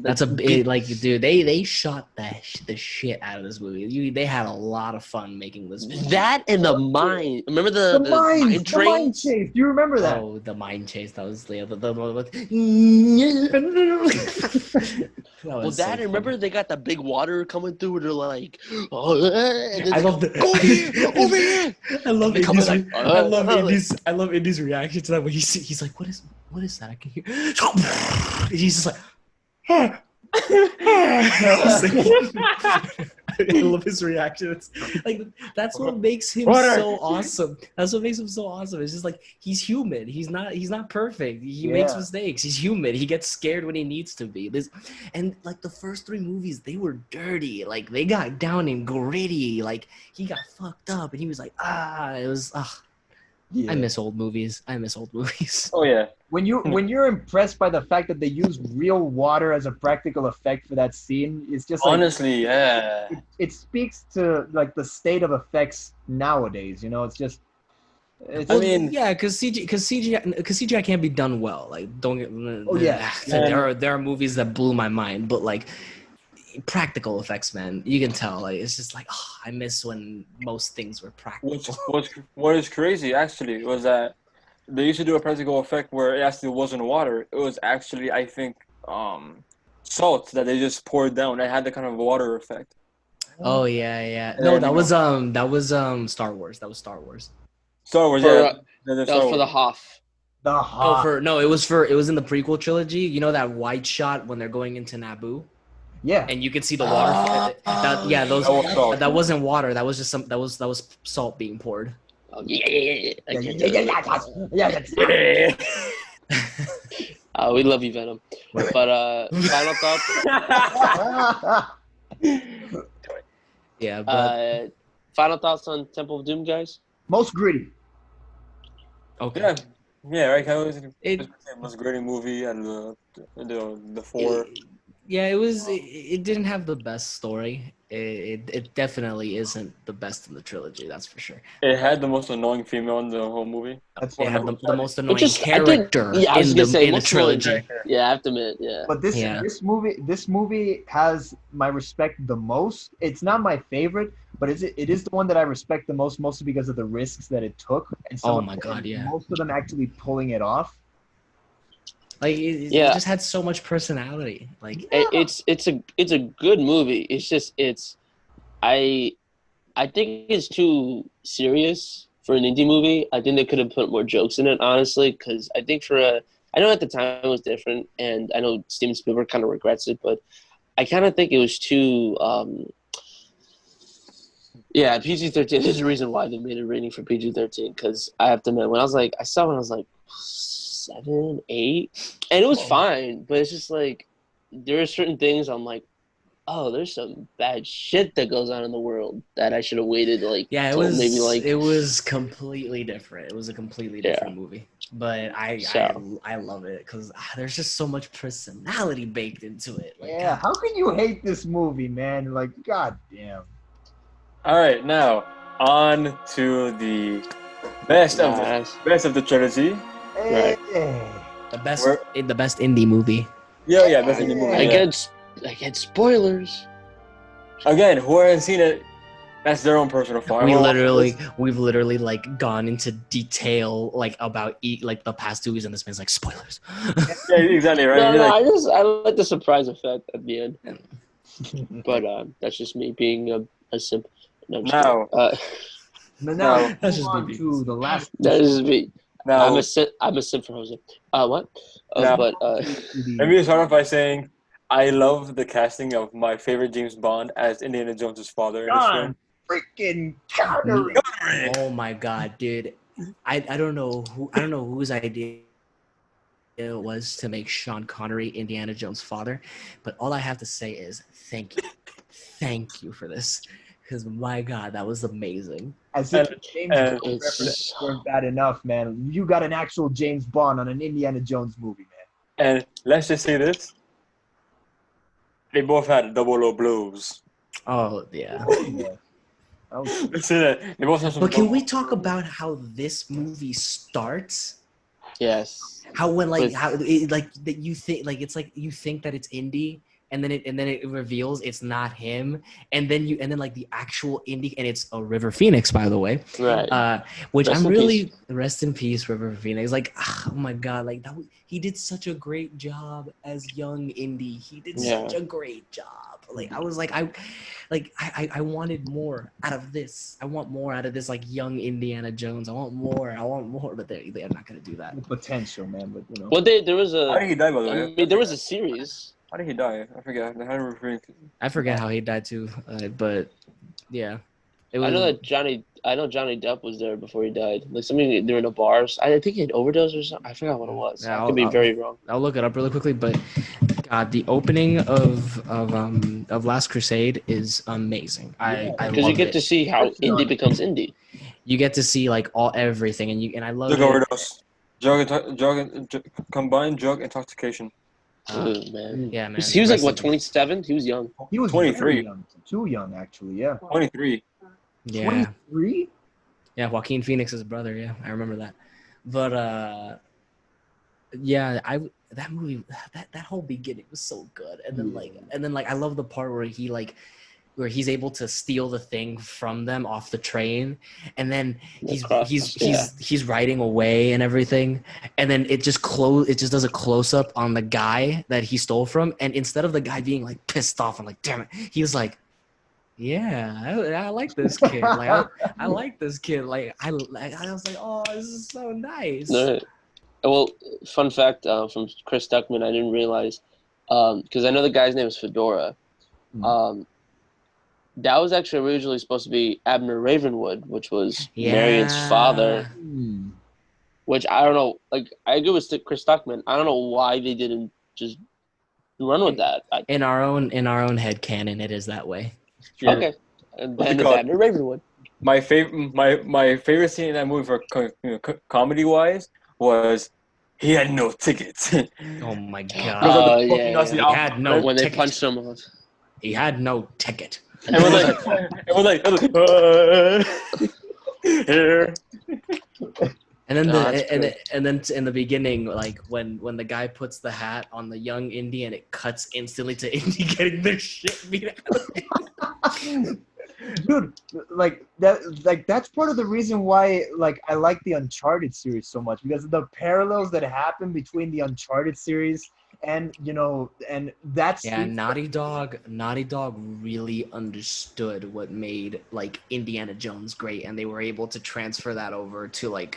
that's a big dude. They shot the shit out of this movie. They had a lot of fun making this movie. That and the mine. Remember the mine train? The mine chase. Do you remember that? Oh, the mine chase. That was remember they got the big water coming through, and they're I love over here. I love Indy's reaction to that when he's like, what is that? I can hear. And he's just like, I love his reaction. It's that's what makes him so awesome. That's what makes him so awesome. It's just he's human. He's not perfect. He makes mistakes. He's human. He gets scared when he needs to be. And the first 3 movies, they were dirty. They got down and gritty. He got fucked up, and he was it was. I miss old movies. Oh yeah. When you're impressed by the fact that they use real water as a practical effect for that scene, it's just honestly, yeah. It speaks to the state of effects nowadays. It's just. Because CGI can't be done well. Don't get. Oh yeah. There are movies that blew my mind, but practical effects, man, you can tell. It's just I miss when most things were practical. What is crazy actually was that they used to do a practical effect where it actually wasn't water. It was actually, I think, salt that they just poured down. It had the kind of water effect. Oh yeah. And No, then, that was Star Wars. That was Star Wars. Star Wars, For yeah. that was for the Hoff. The Oh, hot. it was in the prequel trilogy. You know that wide shot when they're going into Naboo, Yeah. and you can see the water. Those That was salt. that wasn't water. That was just that was salt being poured. Oh, yeah. We love you, Venom. But final thoughts. Yeah, but Final thoughts on Temple of Doom, guys. Most gritty. okay. Yeah, right. It- It was a great movie, and the four. It didn't have the best story. It definitely isn't the best in the trilogy. That's for sure. It had the most annoying female in the whole movie. That's It had the most annoying Which is, character I was in gonna say, the most annoying trilogy. Yeah, I have to admit, yeah. But this Yeah. this movie has my respect the most. It's not my favorite, but it is the one that I respect the most, mostly because of the risks that it took, and Oh my God, and yeah. most of them actually pulling it off. Like it Yeah. just had so much personality. Like It's a good movie. It's just I think it's too serious for an indie movie. I think they could have put more jokes in it, honestly, because I think I know at the time it was different, and I know Steven Spielberg kind of regrets it, but I kind of think it was too. Yeah, PG-13 is the reason why they made a rating for PG-13, because I have to admit, I saw it when I was like 7, 8, and it was fine, but it's just like there are certain things I'm like, oh, there's some bad shit that goes on in the world that I should have waited yeah, till maybe it was completely different. It was a completely different movie. But I love it because there's just so much personality baked into it. Like, Yeah, how can you hate this movie, man? Like, god damn. All right, now on to the best of the trilogy. Right. the best We're- the best indie movie. Yeah, best in the movie. Yeah. Again, spoilers. Again, who hasn't seen it? That's their own personal fault. We've literally like gone into detail like about like the past 2 weeks, and this man's like spoilers. Yeah, exactly right. No, Like, I like the surprise effect at the end, but that's just me being a simp. No, I'm just Now. kidding. Now That's move just on BB. to the last. That is me. now, I'm a simp for Jose. What? Now- But let me start off by saying I love the casting of my favorite James Bond as Indiana Jones's father in this film. John freaking Connery. Oh my god, dude! I don't know whose idea it was to make Sean Connery Indiana Jones' father, but all I have to say is thank you for this, because my god, that was amazing. As if James Bond it's- references weren't bad enough, man. You got an actual James Bond on an Indiana Jones movie, man. And let's just say this: they both had double O blows. Oh yeah. Yeah. Oh, Let's say that they both have some. But can we talk about how this movie starts? yes. How when like With- how it, like that you think like it's like you think that it's indie, and then it reveals it's not him, and then like the actual indie, and it's a River Phoenix, by the way. Right. Which Rest I'm in really peace. rest in peace, River Phoenix. Like, oh my god, like he did such a great job as young Indy. He did such a great job. Like I was like I wanted more out of this. I want more out of this like young Indiana Jones. I want more, but they're not gonna do that. the potential, man. But you know. Well, there was How did a. he die, by the way? I mean, there was a series. How did he die? I forget. I forget how he died too, but yeah, it was. I know Johnny Depp was there before he died. Like something during the bars. I think he had overdose or something. I forgot what it was. Yeah, I could be very wrong. I'll look it up really quickly, but God, the opening of Last Crusade is amazing. I Because you love get it. to see how indie becomes indie. You get to see like everything, and I love Drug it. overdose. Combined drug intoxication. Man. Yeah, man. He was like Rest what, in 27? He was young. He was 23. very young. Too young, actually. Yeah. 23. Yeah, 23. yeah. Joaquin Phoenix's brother. Yeah, I remember that. But yeah, that movie, that whole beginning was so good, and then like I love the part where he like where he's able to steal the thing from them off the train, and then Yeah. he's riding away and everything, and then it just does a close up on the guy that he stole from, and instead of the guy being like pissed off and like damn it, he was like, yeah, I like this kid, like I like this kid, like I was like, oh, this is so nice. No, well, fun fact from Chris Duckman, I didn't realize because I know the guy's name is Fedora. That was actually originally supposed to be Abner Ravenwood, which was Marion's father. Which I don't know. Like I agree with Chris Stuckman. I don't know why they didn't just run with that. In our own head canon, it is that way. Yeah. Okay, and then it's Abner Ravenwood. My favorite scene in that movie for comedy wise was he had no tickets. Oh my god! Yeah. He had no when ticket. they punched him off. He had no ticket. And we're like, here. And then and then in the beginning, like when the guy puts the hat on the young Indy, and it cuts instantly to Indy getting their shit beat out of him. Dude, that's part of the reason why I like the Uncharted series so much, because of the parallels that happen between the Uncharted series and that's Naughty Dog really understood what made Indiana Jones great, and they were able to transfer that over to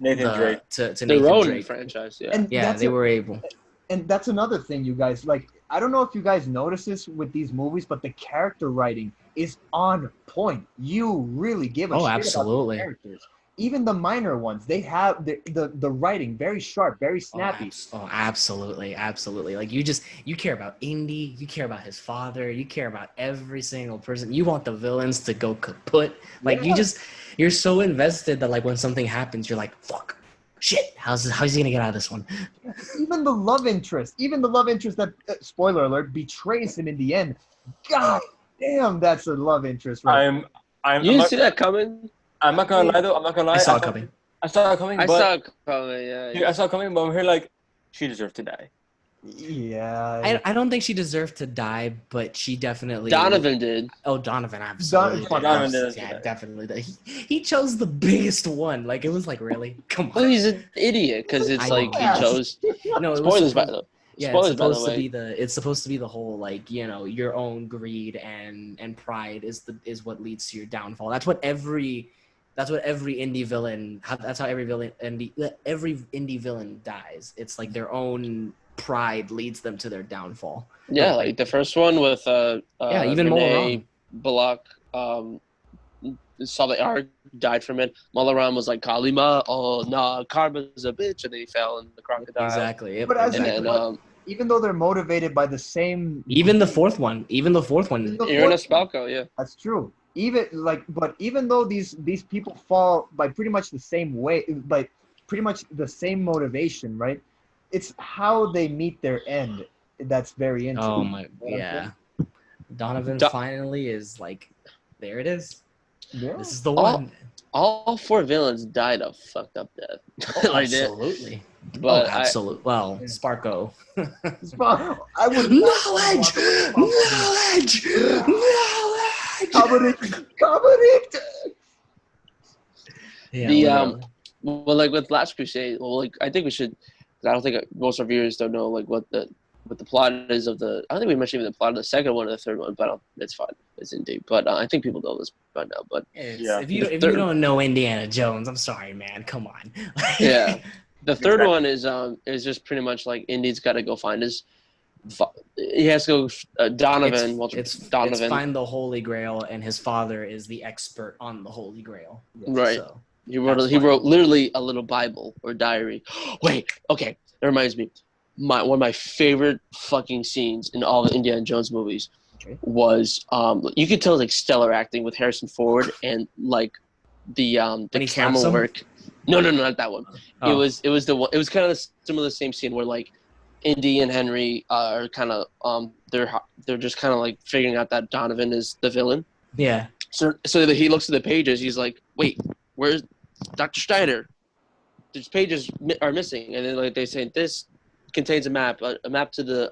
Nathan Drake to their Nathan own Drake franchise. They were able. And that's another thing, you guys. I don't know if you guys notice this with these movies, but the character writing is on point. You really give a shit absolutely. about the characters. Even the minor ones, they have the writing very sharp, very snappy. Absolutely. You care about Indy, you care about his father, you care about every single person. You want the villains to go kaput. You're so invested that when something happens, you're like, fuck, shit, how's he gonna get out of this one? Even the love interest that spoiler alert betrays him in the end. God damn, that's a love interest, right? You didn't see that coming? I'm not gonna lie though. I saw it coming. I saw it coming. I saw it coming. Yeah. I saw it coming, but I'm here she deserved to die. Yeah. I don't think she deserved to die, but she definitely. Donovan did. Oh, Donovan absolutely. Donovan did. Yeah, definitely. He chose the biggest one. It was really, come on. Well, he's an idiot because it's he chose. No, it spoilers was by the way. Yeah, spoilers, it's supposed to be the whole your own greed and pride is what leads to your downfall. That's what every indie villain. That's how every indie villain dies. It's their own pride leads them to their downfall. Yeah, the first one with even Renee Bullock saw the arc, died from it. Malaram was like Kalima, oh nah, Karma's a bitch, and then he fell in the crocodile. Exactly. But even though they're motivated by the same, even the fourth one, Irina Spalko, yeah, that's true. Even though these people fall by pretty much the same way, by pretty much the same motivation, right? It's how they meet their end that's very interesting. Oh my, yeah. Donovan finally is there it is. Yeah. This is the one. All four villains died a fucked up death. Absolutely. But absolutely. Well, Sparko. I would knowledge. Kabarik. Yeah. Well, with Last Crusade, I think we should. I don't think most of our viewers don't know what the plot is of the. I don't think we mentioned even the plot of the second one or the third one, but it's fine. It's indeed. But I think people know this by now. But if you don't know Indiana Jones, I'm sorry, man. Come on. Yeah, the third one is just pretty much Indy's got to go find his. He has to go. Donovan. It's Donovan. Find the Holy Grail, and his father is the expert on the Holy Grail. Right. So, he wrote literally a little Bible or diary. Wait, okay, that reminds me. One of my favorite fucking scenes in all the Indiana Jones movies was you could tell stellar acting with Harrison Ford and the camera work. No, not that one. Oh. It was the one. It was kind of similar same scene where Indy and Henry are kind of they're just kind of figuring out that Donovan is the villain. Yeah. So that he looks at the pages, he's like, wait, where's Dr. Steiner? These pages are missing, and then they say this contains a map to the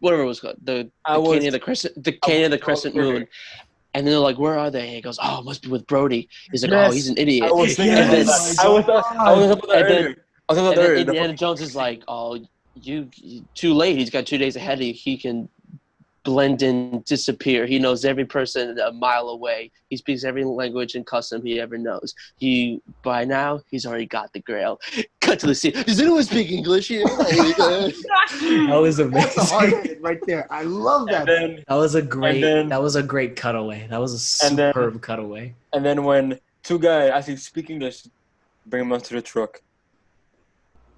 whatever it was called, the Canyon of the Crescent, Moon. And then they're like, where are they? And he goes, oh, it must be with Brody. He's like, oh, he's an idiot. I was thinking and then, about that. I was about that earlier. And then Indiana Jones is like, oh, you too late. He's got 2 days ahead of you. He can blend in, disappear. He knows every person a mile away. He speaks every language and custom he ever knows. By now, he's already got the Grail. Cut to the scene. Does anyone speak English here? That was amazing. That's a hard hit right there. I love that. That was a great cutaway. That was a superb cutaway. And then when 2 guys actually speak English, bring them onto the truck.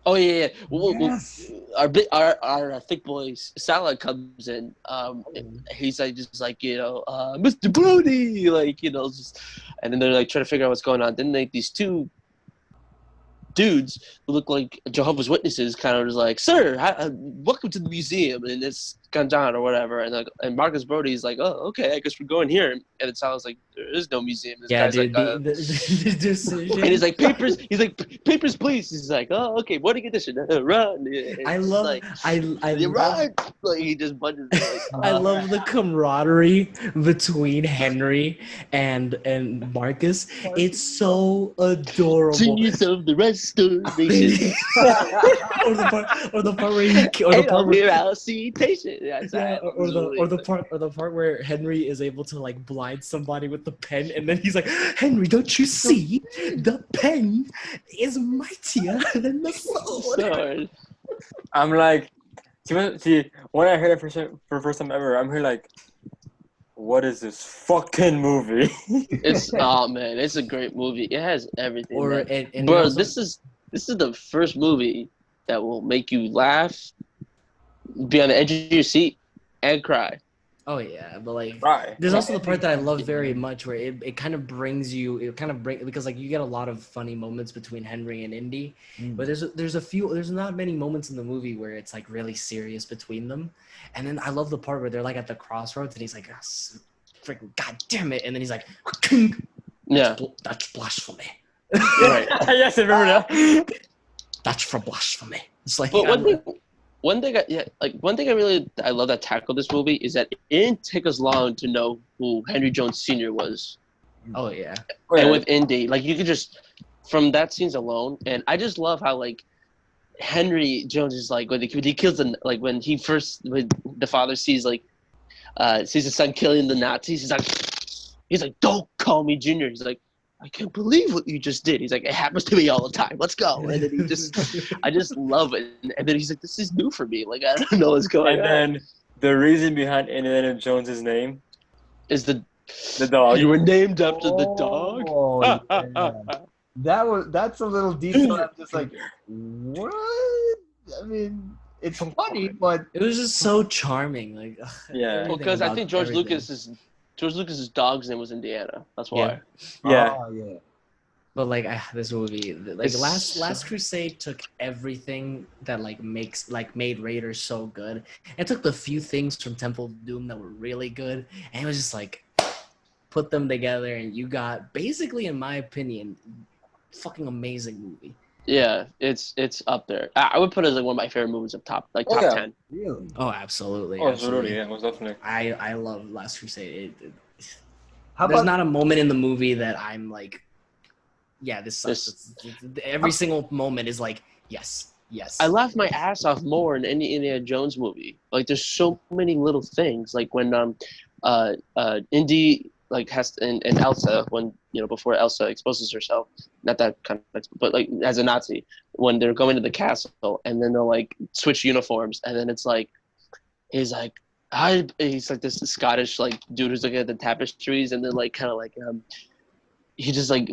Oh yeah. Yes. Our thick boy Salah comes in. He's like just like Mr. Brody, like and then they're like trying to figure out what's going on. Then these 2 dudes who look like Jehovah's Witnesses kind of was like, sir, welcome to the museum, and it's Ganjan or whatever, and Marcus Brody's like, oh, okay, I guess we're going here, and it sounds like there is no museum. This guy's dude, like, and he's like, papers, please. He's like, oh, okay, what do you get this? Run. I love, like, I run. Like he just bunches. I love the camaraderie between Henry and Marcus. It's so adorable. Genius of the restoration. or the part where the part where Henry is able to like blind somebody with the pen, and then he's like, Henry, don't you see the pen is mightier than the sword? I'm like, see, when I heard it for the first time ever, I'm here like, what is this fucking movie? It's man, it's a great movie. It has everything. Bro, also, this is the first movie that will make you laugh, be on the edge of your seat, and cry. Oh yeah, but like, right. There's also the part that I love very much, where it kind of brings you, because like you get a lot of funny moments between Henry and Indy, but there's not many moments in the movie where it's like really serious between them, and then I love the part where they're like at the crossroads and he's like, oh, freaking god damn it, and then he's like, that's blasphemy. Right. Yes, I remember that. That's for blasphemy. It's like, but one thing I love that tackled this movie is that it didn't take us long to know who Henry Jones Sr. was. Oh yeah. And with Indy, like you could just from that scenes alone, and I just love how like Henry Jones is like when he kills when the father sees his son killing the Nazis, he's like, don't call me Junior. He's like, I can't believe what you just did. He's like, it happens to me all the time. Let's go. And then I just love it. And then he's like, this is new for me. Like, I don't know what's going on. And then the reason behind Indiana Jones's name is the dog. You were named after the dog? Oh, yeah. That's a little detail. I'm just like, what? I mean, it's funny, but it was just so charming. Like, yeah. Well, because I think George Lucas's dog's name was Indiana. That's why. Yeah. Oh, yeah. But like this movie, like Last Crusade took everything that made Raiders so good. It took the few things from Temple of Doom that were really good, and it was just like put them together, and you got basically, in my opinion, fucking amazing movie. Yeah, it's up there. I would put it as like one of my favorite movies top 10. Really? Oh, absolutely. Oh, absolutely. Yeah, most definitely. I love Last Crusade. There's not a moment in the movie that I'm like, yeah, this sucks. Every single moment is like, yes. I laugh my ass off more in any Indiana Jones movie. Like, there's so many little things. Like when Indy and Elsa, when before Elsa exposes herself, not that kind of, but like as a Nazi, when they're going to the castle, and then they'll like switch uniforms, and then it's like he's like this Scottish like dude who's looking at the tapestries, and then like kind of like he just like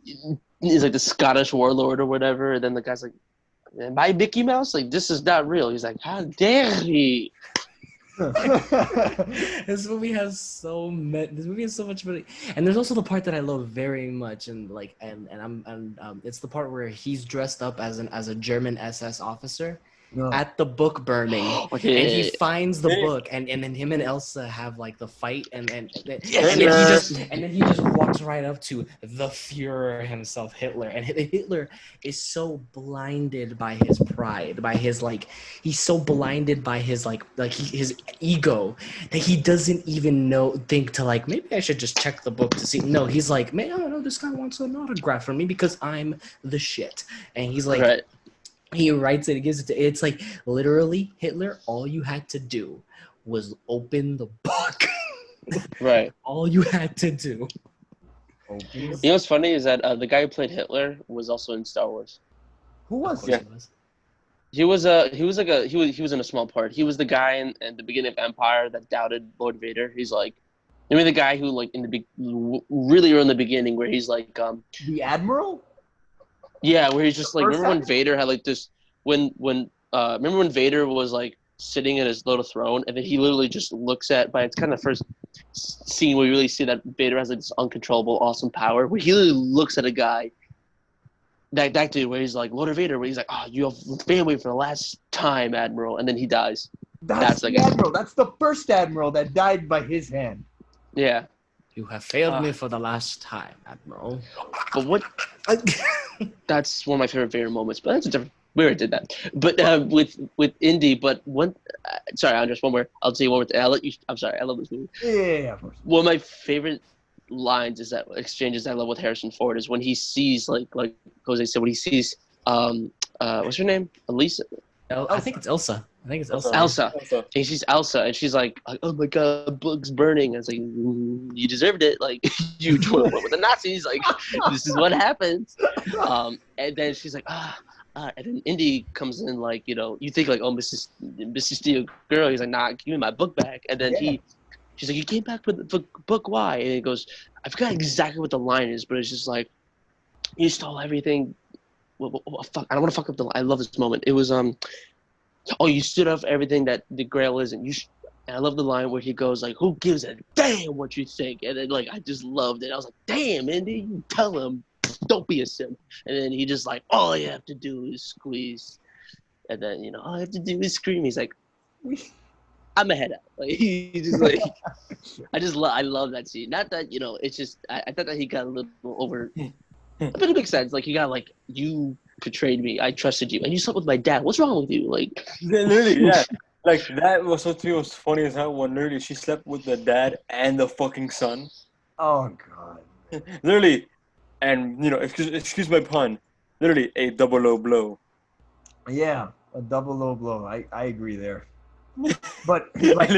he's like the Scottish warlord or whatever, and then the guy's like, am I Mickey Mouse? Like, this is not real. He's like, how dare he? This movie has so much money, and there's also the part that I love very much, and it's the part where he's dressed up as a German SS officer, No. at the book burning, Okay. and he finds the Yeah. book, and then him and Elsa have like the fight, and then Yes. he just walks right up to the Führer himself, Hitler, and Hitler is so blinded by his pride, by his like he's so blinded by his his ego that he doesn't even think to like maybe I should just check the book to see. No, he's like, man, no, this guy wants an autograph from me because I'm the shit, and he's like. Right. He writes it, he gives it to it's like literally Hitler, all you had to do was open the book. Right. All you had to do. You know what's funny is that the guy who played Hitler was also in Star Wars. Who Of was course it? he was. He was in a small part. He was the guy in the beginning of Empire that doubted Lord Vader. He's like, I mean, the guy who like really early in the beginning where he's like, The Admiral? yeah, where he's just like, First remember when time? Vader had like this remember when Vader was like sitting in his little throne and then he literally just looks at, but it's kind of the first scene where you really see that Vader has like this uncontrollable awesome power where he literally looks at a guy. That dude where he's like, Lord Vader, where he's like, oh, you have family for the last time, Admiral, and then he dies. That's the the guy. Admiral. That's the first Admiral that died by his hand. Yeah. You have failed me for the last time, Admiral. But what that's one of my favorite Vader moments, but that's a different we already did that. But with Indy, but one sorry, Andres, one more. I'll tell you one more thing. I'm sorry, I love this movie. Yeah, of course. One of my favorite lines is that exchanges I love with Harrison Ford is when he sees like Jose said, when he sees what's her name? Elisa? I think it's Elsa. Elsa. And he sees Elsa and she's like, oh my god, book's burning. I was like, you deserved it. Like you went with the Nazis. Like this is what happens. And then she's like, and then Indy comes in like, you know, you think like, oh, Mrs. Steel girl. He's like, nah, give me my book back. And then she's like, you came back with the book, why? And he goes, I forgot exactly what the line is, but it's just like, you stole everything. Well, fuck, I don't want to fuck up the line. I love this moment. It was oh, you stood up for everything that the Grail isn't. And I love the line where he goes like, who gives a damn what you think? And then like I just loved it. I was like, damn, Indy, you tell him, don't be a simp. And then he just like, all you have to do is squeeze. And then, you know, all I have to do is scream. He's like, I'm a head out. Like he just like I love that scene. Not that, you know, it's just I thought that he got a little over but it makes sense. Like, you got, like, you betrayed me. I trusted you. And you slept with my dad. What's wrong with you? Like, literally, yeah. Like, that was something was funny as hell when literally she slept with the dad and the fucking son. Oh, God. Literally, and, you know, excuse my pun, literally a double low blow. Yeah, a double low blow. I agree there. But, like,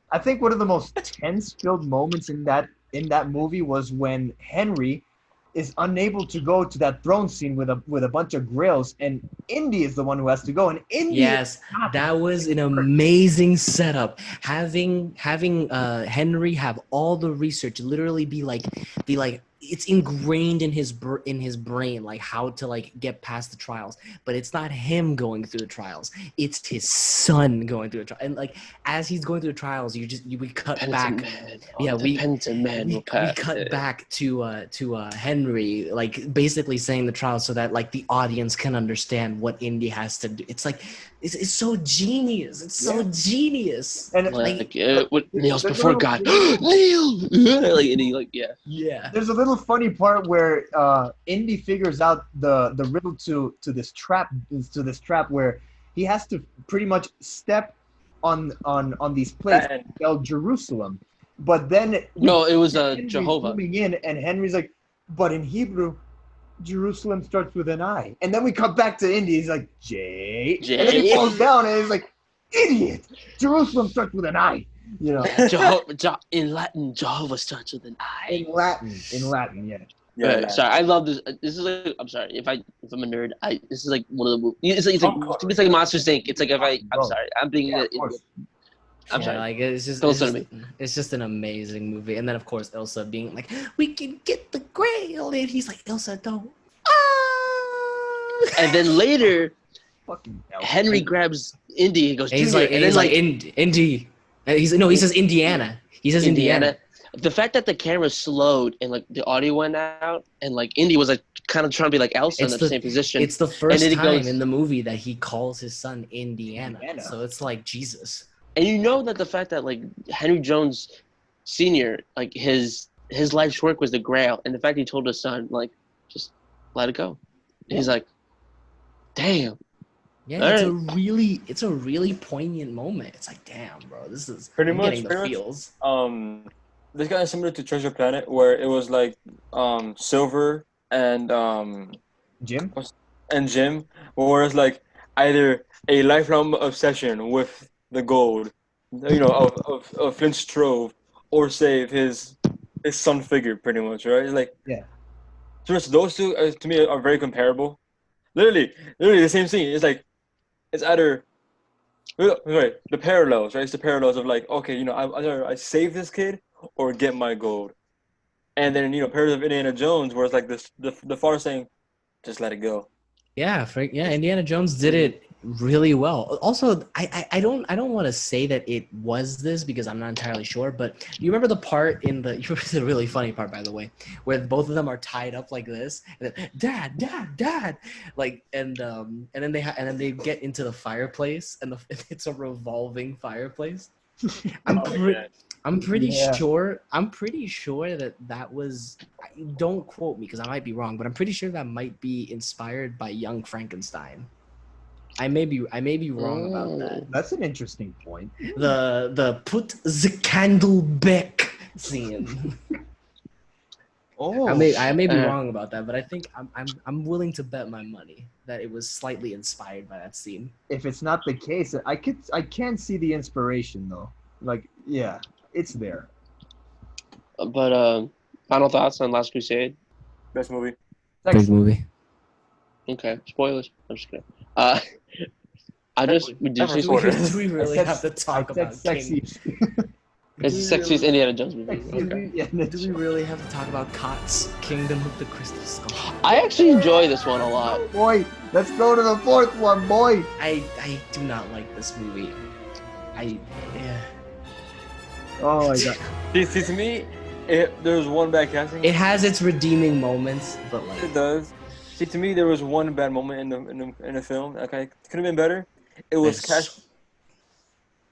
I think one of the most tense-filled moments in that movie was when Henry is unable to go to that throne scene with a bunch of grills, and Indy is the one who has to go. And Indy, yes, that was an amazing setup. Having Henry have all the research, literally be like it's ingrained in his brain, like how to like get past the trials. But it's not him going through the trials; it's his son going through the trial. And like as he's going through the trials, we cut back. We cut back to Henry, like basically saying the trial so that like the audience can understand what Indy has to do. It's like it's so genius. It's so genius. And like what Neil's before God. Neil, like, and he like yeah. There's a little funny part where Indy figures out the riddle to this trap where he has to pretty much step on these plates spelled Jerusalem, but then no, it was Henry's Jehovah coming in, and Henry's like, but in Hebrew, Jerusalem starts with an I. And then we cut back to Indy. He's like, J. And then he falls down and he's like, idiot. Jerusalem starts with an I. You know. In Latin, Jehovah starts with an I. In Latin, yeah. Yeah, sorry, I love this. This is like, I'm sorry if I'm a nerd. This is like one of the movies. It's like Monsters Inc. It's like I'm sorry, I'm being I'm sorry. Like it's just an amazing movie. And then of course Elsa being like, we can get the Grail, and he's like, Elsa, don't. And then later, fucking Henry grabs Indy and goes, he's like, Indy. He says Indiana. He says Indiana. The fact that the camera slowed and like the audio went out and like Indy was like kind of trying to be like Elsa in It's the the- same position. It's the first then he time goes- in the movie that he calls his son Indiana. Indiana. So it's like Jesus. And you know that the fact that like Henry Jones Sr., like his life's work was the Grail, and the fact he told his son like just let it go. He's like, damn. Yeah, All it's a really poignant moment. It's like, damn, bro, this is Pretty I'm much, getting the pretty much. feels. This guy is similar to Treasure Planet, where it was like Silver and Jim. Jim, where it's like either a lifelong obsession with the gold, of Flint's trove, or save his son figure, pretty much, right? It's like, Yeah. just those two to me are very comparable. Literally the same scene. It's like it's either right, the parallels, right? It's the parallels of like, okay, either I save this kid or get my gold. And then, parallels of Indiana Jones, where it's like this, the father saying, just let it go. Yeah, Indiana Jones did it really well. Also, I don't want to say that it was this because I'm not entirely sure, but you remember the part you remember the really funny part, by the way, where both of them are tied up like this, and then dad, like, and then they get into the fireplace, and it's a revolving fireplace. I'm pretty Yeah. sure that was, don't quote me because I might be wrong, but I'm pretty sure that might be inspired by Young Frankenstein. I may be wrong about that. That's an interesting point. The put the candle back scene. Oh, I may be wrong about that, but I think I'm willing to bet my money that it was slightly inspired by that scene. if it's not the case, I can see the inspiration though. Like, yeah, it's there. But final thoughts on Last Crusade? Best movie. Big movie. Okay, spoilers. I'm just kidding. Never Do spoilers. we really I said- have to talk I said about sexy. King? It's the sexiest Indiana Jones movie. Okay. Yeah, Do we really have to talk about Kot's Kingdom of the Crystal Skull? I actually enjoy this one a lot. Boy, let's go to the fourth one, boy. I do not like this movie. Yeah. Oh my god. See, to me, there's one bad casting. It has its redeeming moments, but like It does. See, to me, there was one bad moment in the film. Okay, could have been better. It was Cash. This-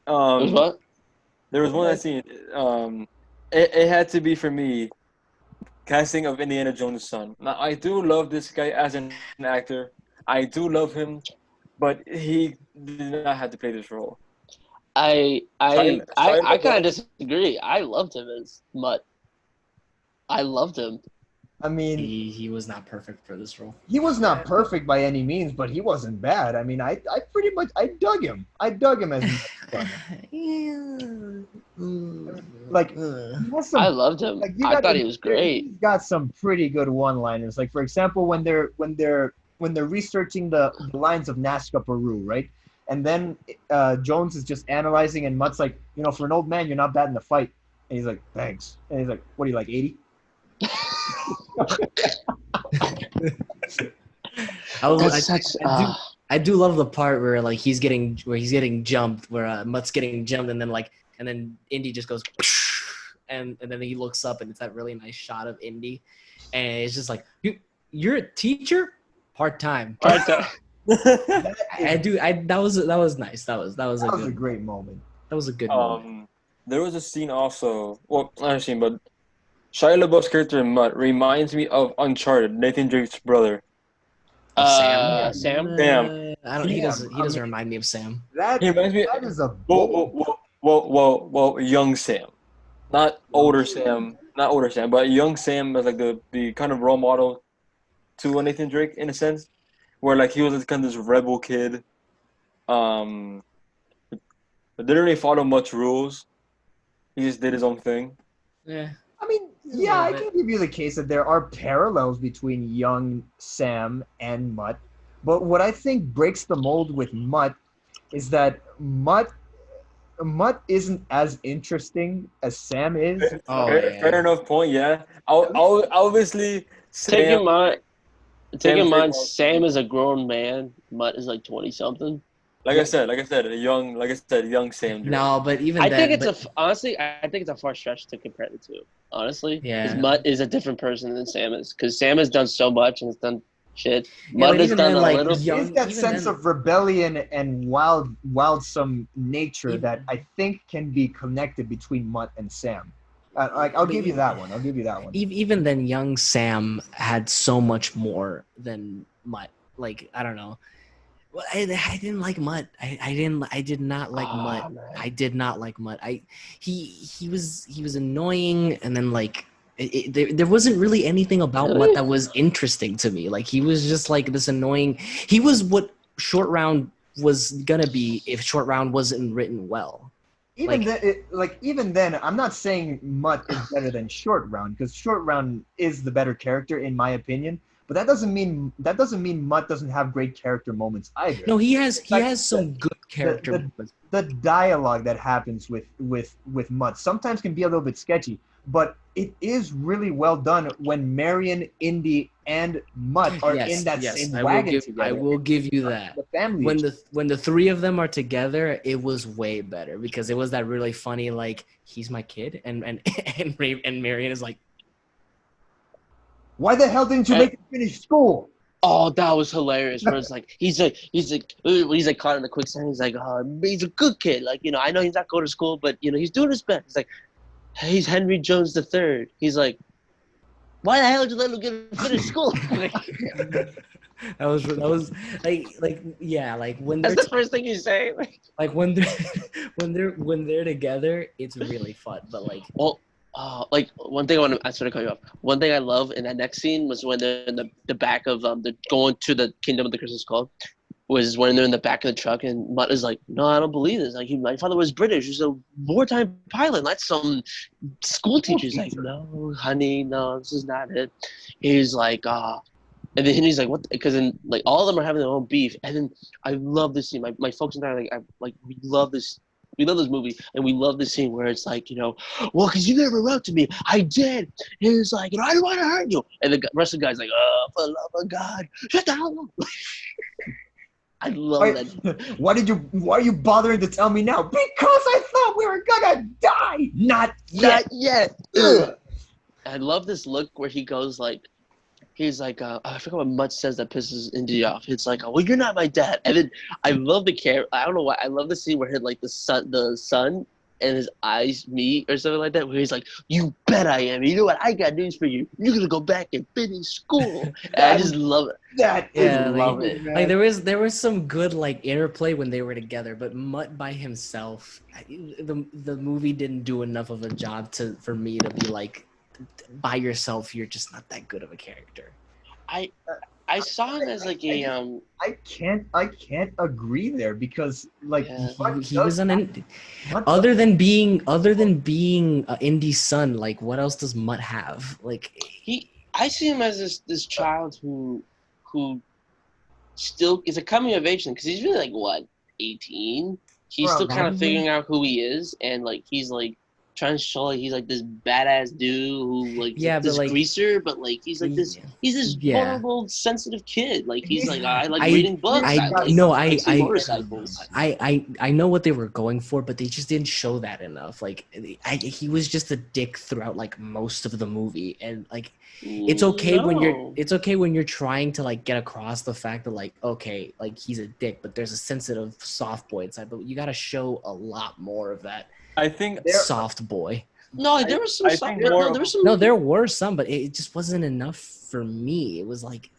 It was what? There was one I seen. It had to be for me. Casting of Indiana Jones' son. Now, I do love this guy as an actor. I do love him, but he did not have to play this role. I Shia kind of disagree. I loved him as Mutt. I loved him. I mean, he was not perfect for this role. he was not perfect by any means, but he wasn't bad. I mean, I pretty much dug him. I dug him as like he has some, I loved him. like, you I gotta thought he was admit, great. He's got some pretty good one-liners. Like, for example, when they're researching the lines of Nazca Peru, right? And then Jones is just analyzing, and Mutt's like, for an old man, you're not bad in the fight. And he's like, thanks. And he's like, what are you, like 80? I do love the part where like he's getting jumped, where Mutt's getting jumped, and then Indy just goes, and then he looks up, and it's that really nice shot of Indy, and it's just like, you're a teacher, part time. That was nice. That was a great moment. That was a good moment. There was a scene also. Well, not a scene, but Shia LaBeouf's character in Mutt reminds me of Uncharted, Nathan Drake's brother. Sam. He doesn't remind me of Sam. He reminds me. That is a Whoa, young Sam, not older Sam, but young Sam is like the kind of role model to Nathan Drake in a sense, where like he was kind of this rebel kid, but didn't really follow much rules. He just did his own thing. Yeah. I mean, yeah, I can give you the case that there are parallels between young Sam and Mutt. But what I think breaks the mold with Mutt is that Mutt isn't as interesting as Sam is. Fair enough point, yeah. I'll obviously take in mind Sam is a grown man, Mutt is like 20-something. Like I said, young Sam. No, but even honestly, I think it's a far stretch to compare the two. honestly. Yeah. Because Mutt is a different person than Sam is. Because Sam has done so much and has done shit. Yeah, Mutt but has even done then, a like, little. young- There's that even sense then- of rebellion and wildsome nature that I think can be connected between Mutt and Sam. Like, I'll But give you even- that one. I'll give you that one. Even then, young Sam had so much more than Mutt. Like, I don't know. Well, I didn't like Mutt. I did not like Mutt. Man. I did not like Mutt. He was annoying, and then like there wasn't really anything about Really? Mutt that was interesting to me. Like, he was just like this annoying. He was what Short Round was gonna be if Short Round wasn't written well. Even like- then, even then, I'm not saying Mutt is better than Short Round because Short Round is the better character in my opinion. But that doesn't mean Mutt doesn't have great character moments either. No, he has Like, some good character moments. The dialogue that happens with Mutt sometimes can be a little bit sketchy, but it is really well done when Marion, Indy, and Mutt are in that same wagon together. I will give you that. The family. When the three of them are together, it was way better because it was that really funny, like, he's my kid, and Marion is like, why the hell didn't you make him finish school? Oh, that was hilarious. Where it's like he's like caught in the quicksand. He's like, he's a good kid. Like, you know, I know he's not going to school, but you know, he's doing his best. He's like, he's Henry Jones III. He's like, why the hell did you let him get finish school? Like, that was like yeah, like when that's they're the first thing you say. like when they're when they're together, it's really fun. But like, Well, like one thing I sort of cut you off. One thing I love in that next scene was when they're in the back of the going to the Kingdom of the Crystal Skull. Was when they're in the back of the truck and Mutt is like, no, I don't believe this. Like, my father was British. He's a wartime pilot, not some school teacher. He's like, no, honey, no, this is not it. He's like, and then he's like, what? Because then, like, all of them are having their own beef. And then I love this scene. My folks and I are like, we love this. We love this movie, and we love this scene where it's like, you know, well, because you never wrote to me. I did. He's like, you know, I don't want to hurt you. And the rest of the guy's like, oh, for the love of God, shut the hell up. I love that. Why are you bothering to tell me now? Because I thought we were gonna die. Not yet. Not yet. Ugh. I love this look where he goes like, he's like, I forgot what Mutt says that pisses Indy off. It's like, well, you're not my dad. And then I love the character. I don't know why. I love the scene where he had like the sun and his eyes meet or something like that. Where he's like, you bet I am. You know what? I got news for you. You're gonna go back and finish school. And I just love it. That is yeah, lovely, man. like there was some good like interplay when they were together, but Mutt by himself, the movie didn't do enough of a job for me to be like, by yourself, you're just not that good of a character. I saw him as like a I can't agree there because like Yeah. He was other than being Indy's son. Like, what else does Mutt have? Like, I see him as this child who still is a coming of age thing because he's really like what 18. He's still kind of figuring out who he is, and like he's like trying to show like he's like this badass dude who like this like, greaser, but like he's like this vulnerable, sensitive kid. Like he's like I like reading books. I motorcycles. I know what they were going for, but they just didn't show that enough. Like he was just a dick throughout like most of the movie, and like it's okay when you're trying to like get across the fact that like okay, like he's a dick, but there's a sensitive soft boy inside. But you got to show a lot more of that. I think soft boy. No, there was some. There were some, but it just wasn't enough for me. It was like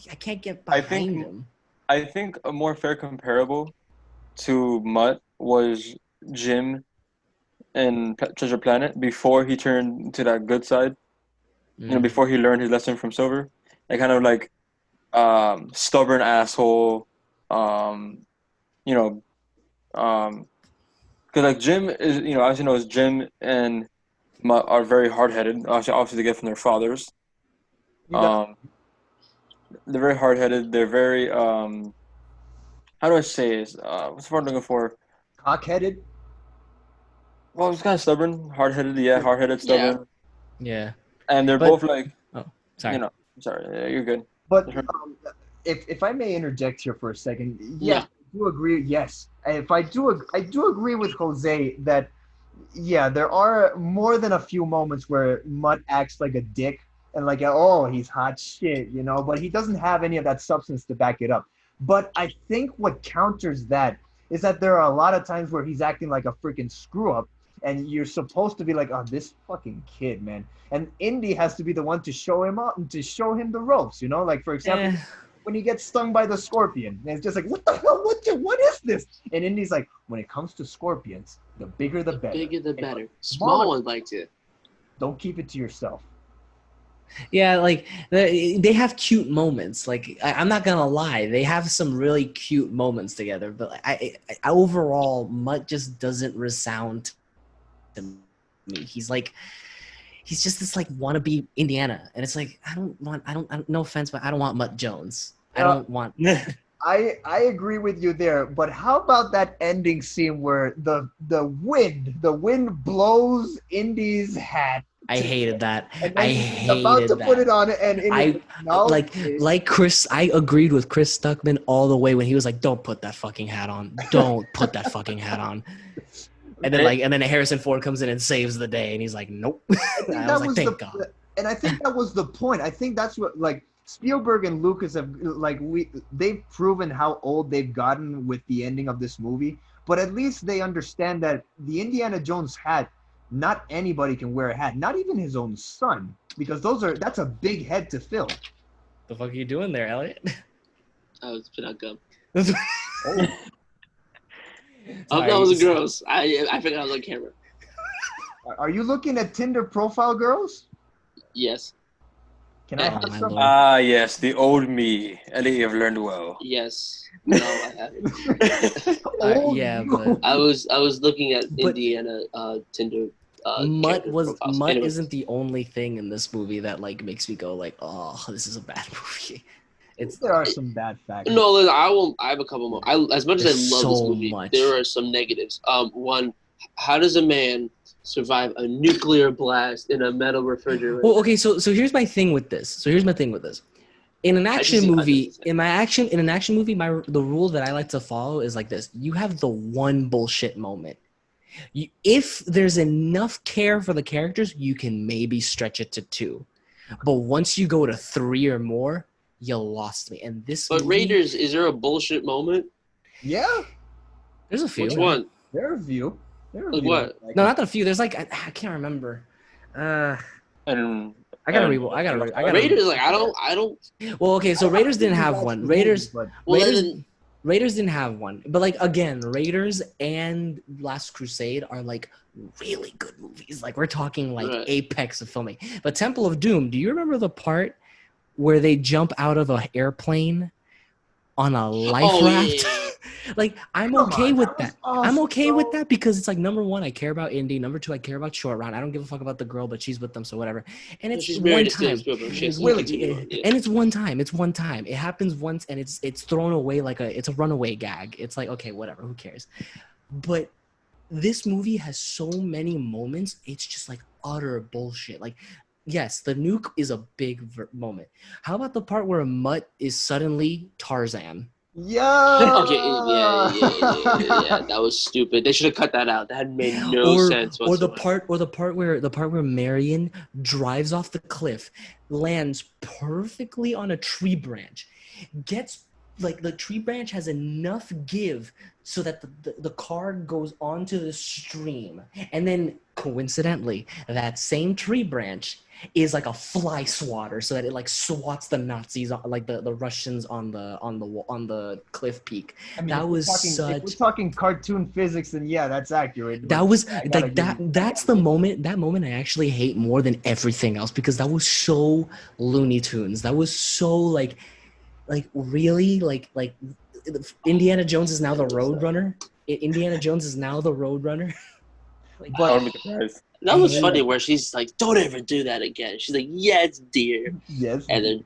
I can't get behind him. I think a more fair comparable to Mutt was Jim in Treasure Planet before he turned to that good side. You know, before he learned his lesson from Silver. Like kind of like stubborn asshole. Because like Jim is, you know, as you know, Jim and Mutt are very hard-headed. Obviously, they get from their fathers. They're very hard-headed. They're very how do I say this? What's the word I'm looking for? Cock-headed. Well, it's kind of stubborn, hard-headed. Yeah, hard-headed, stubborn. Yeah. And they're both like. Oh, sorry. You know, sorry. Yeah, you're good. But if I may interject here for a second, yeah. I do agree. Yes, if I do agree with Jose that Yeah, there are more than a few moments where Mutt acts like a dick and like, oh, he's hot shit, you know, but he doesn't have any of that substance to back it up. But I think what counters that is that there are a lot of times where he's acting like a freaking screw up, and you're supposed to be like, oh, this fucking kid, man. And Indy has to be the one to show him up and to show him the ropes, you know? Like, for example, Eh. when he gets stung by the scorpion, and it's just like, what the hell? What is this? And Indy's like, when it comes to scorpions, the bigger the better. Bigger the And better. Small ones like it. don't keep it to yourself. Yeah, like they have cute moments. Like I'm not gonna lie, they have some really cute moments together. But I overall, Mutt just doesn't resound to me. He's just this like wannabe Indiana, and it's like I don't. No offense, but I don't want Mutt Jones. I don't want. I agree with you there, but how about that ending scene where the wind blows Indy's hat? I hated that. And I then he's hated about to that. put it on, and Indy's no, like Chris. I agreed with Chris Stuckman all the way when he was like, "Don't put that fucking hat on. Don't put that fucking hat on." And then Harrison Ford comes in and saves the day, and he's like, "Nope." I was like, "Thank God." And I think that was the point. I think that's what like Spielberg and Lucas have they've proven how old they've gotten with the ending of this movie. But at least they understand that the Indiana Jones hat, not anybody can wear a hat, not even his own son, because that's a big head to fill. The fuck are you doing there, Elliot? I was spit out gum. Oh. Oh, that was gross. I forgot I was on camera. Are you looking at Tinder profile girls? Yes. Can I Oh, have my some? Lord. Yes, the old me. Elliot, you've learned well. Yes. No, I haven't. Oh, Yeah, you. but I was looking at But- Indiana Tinder. Mutt profiles. Mutt Anyway. isn't the only thing in this movie that like makes me go like, oh, this is a bad movie. There are some bad facts. No, listen, I won't. I have a couple more. As much as There's I love this so movie, much. there are some negatives. One, how does a man survive a nuclear blast in a metal refrigerator? Well, okay, so here's my thing with this. In an action movie, the rule that I like to follow is like this: you have the one bullshit moment. If there's enough care for the characters, you can maybe stretch it to 2. But once you go to 3 or more, you lost me. And this But movie, Raiders, is there a bullshit moment? Yeah, there's a few. Which one? there are a few. Like what? No, not a few. There's like I can't remember. And I gotta read. Raiders, like I don't. Well, okay, so Raiders didn't have That's one. the Raiders. movie, Well, Raiders, then, Raiders didn't have one, but like again, Raiders and Last Crusade are like really good movies. Like we're talking like Right. apex of filming. But Temple of Doom, do you remember the part where they jump out of an airplane on a life raft? yeah. Like I'm Come okay on, with that that. was I'm awesome, okay with bro. that because it's like number 1, I care about Indy. Number 2, I care about Short Round. I don't give a fuck about the girl, but she's with them, so whatever. And it's She's one married to Steven time. Spielberg. She has to Well, continue on, yeah. And it's one time. It's one time. It happens once, and it's thrown away like it's a runaway gag. It's like, okay, whatever, who cares? But this movie has so many moments. It's just like utter bullshit. Like, yes, the nuke is a big moment. How about the part where Mutt is suddenly Tarzan? Yeah. Okay, yeah. That was stupid. They should have cut that out. That had made no sense Or the whatsoever. part where Marion drives off the cliff, lands perfectly on a tree branch, gets like the tree branch has enough give so that the car goes onto the stream, and then coincidentally that same tree branch is like a fly swatter so that it like swats the Nazis like the Russians on the cliff peak. I mean, That if was if we're talking cartoon physics, then yeah, that's accurate. That but was I gotta like give you- that's the moment. That moment I actually hate more than everything else because that was so Looney Tunes. That was so like really like Indiana Jones is now the Road Runner. Indiana Jones is now the Road Runner. Like, I wouldn't be surprised. That was funny where she's like, "Don't ever do that again." She's like, "Yes, dear." Yes. And then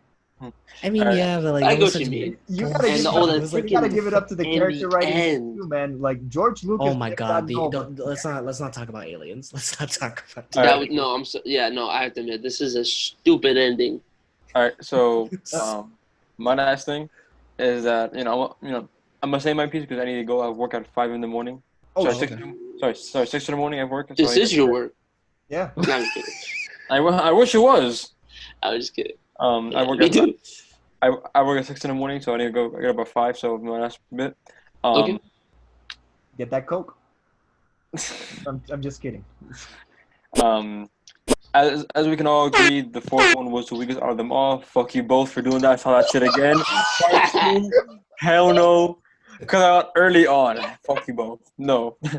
I mean, Alright. yeah, but like I that go was what you such mean. You bullshit. gotta, And give, all it, that you gotta freaking give it up to the in character the writing end. too, man. Like George Lucas. Oh my did god, not know, let's not talk about aliens. Let's not talk about All That right. was, no, I'm so yeah, no. I have to admit, this is a stupid ending. All right, so my last thing is that I'm gonna say my piece because I need to go. I work at 5 in the morning. Oh, So okay. Sorry, 6 in the morning at work. This is your work. Yeah. No, I'm just kidding. I wish it was. I was just kidding. I work Me at too. I work at 6 in the morning, so I need to get up at 5. So my last bit. Okay. Get that Coke. I'm just kidding. As we can all agree, the fourth one was the weakest out of them all. Fuck you both for doing that. I saw that shit again. Hell no. Cut out early on. Fuck you both. No. The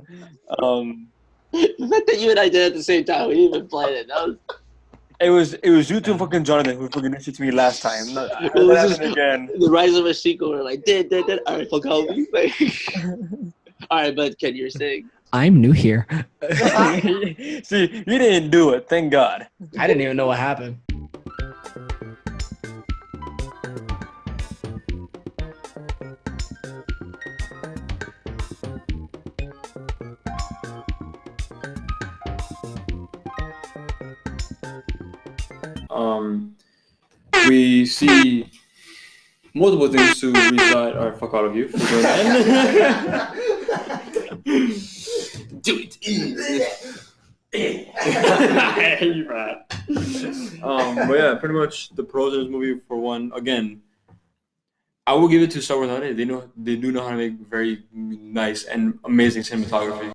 fact that you and I did it at the same time, we didn't even plan it. That was, It was you two fucking Jonathan who fucking did shit to me last time. it was just Again. the rise of a sequel. We're like, did. All right, fuck how we like. All right, but Ken, you're saying. I'm new here. See, you didn't do it. Thank God. I didn't even know what happened. We see multiple things to reside. Or fuck all of you for doing that. Do it. You're right. But yeah, pretty much the pros of this movie. For one, again, I will give it to Star Wars. They do know how to make very nice and amazing cinematography.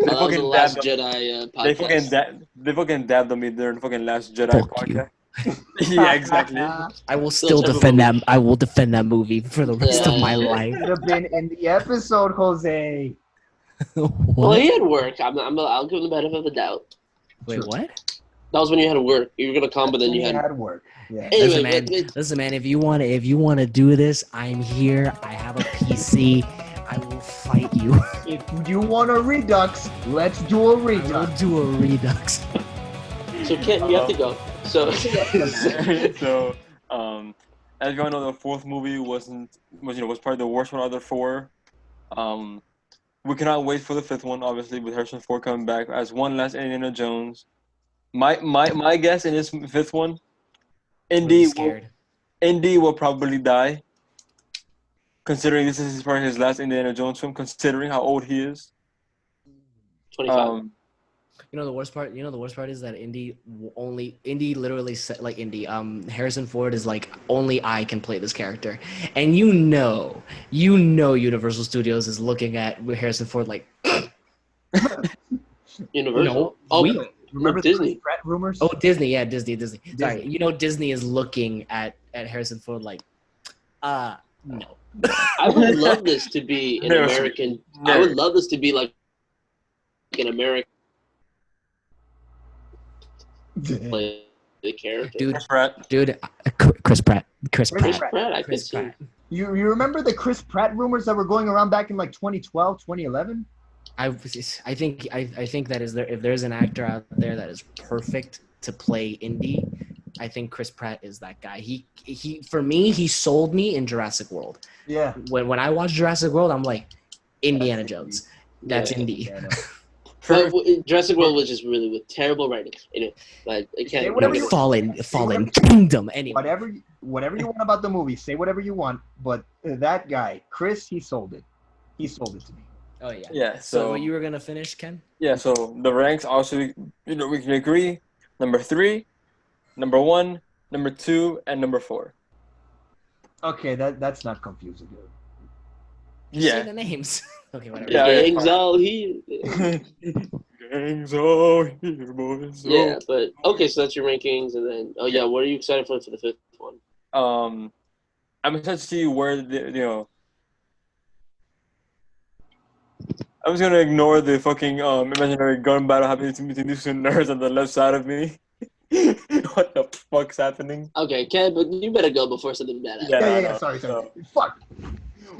That was the Last Jedi podcast. They fucking dabbed on me during fucking Last Jedi Fuck podcast. Yeah, exactly. I will still defend that. I will defend that movie for the rest of my life. Should have been in the episode, Jose. Well, What? he had work. I'll give him the benefit of the doubt. Wait, what? That was when you had work. You were gonna come, but then you had. work. Yeah. Anyway, Listen, man. If you want to do this, I'm here. I have a PC. I will fight you. If you want a redux, let's do a We'll redux. do a redux. So Ken, you have to go. So. So, as you all know, the fourth movie was probably the worst one out of the four. We cannot wait for the fifth one, obviously, with Harrison Ford coming back as one last Indiana Jones. My guess in this fifth one, Indy will probably die. Considering this is probably his last Indiana Jones film, considering how old he is. 25. You know the worst part. The worst part is that Indy literally said Harrison Ford is like, only I can play this character, and Universal Studios is looking at Harrison Ford like Universal. No, Remember Disney. the Pratt rumors? Oh, Disney, yeah, Disney. Sorry, Disney is looking at Harrison Ford like, no. I would love this to be an American. I would love this to be like an American play the character. Dude, Chris Pratt. Chris Pratt. I could see. You remember the Chris Pratt rumors that were going around back in like 2012, 2011? I think that if there's an actor out there that is perfect to play Indy, I think Chris Pratt is that guy. He for me, he sold me in Jurassic World. Yeah. When I watch Jurassic World, I'm like, Indiana Jones. That's Yeah. Indy. Yeah, I know. But Jurassic World was just really with terrible writing. Like I can't. Whatever you- Fallen Kingdom. Anyway, Whatever you want about the movie, say whatever you want. But that guy, Chris, he sold it. He sold it to me. oh yeah. Yeah. So what you were gonna finish, Ken? Yeah, so the ranks also, we can agree. Number 3, number 1, number 2, and number 4. Okay, that's not confusing. Just say Yeah. the names. Okay, whatever. Yeah. Gangs all here. Gangs all here, boys. Yeah, but okay, so that's your rankings, and then what are you excited for the fifth one? I'm excited to see where I'm just gonna ignore the fucking imaginary gun battle happening between these two nerds on the left side of me. What the fuck's happening? Okay, Ken, but you better go before something bad happens. Yeah. Sorry. No. Fuck.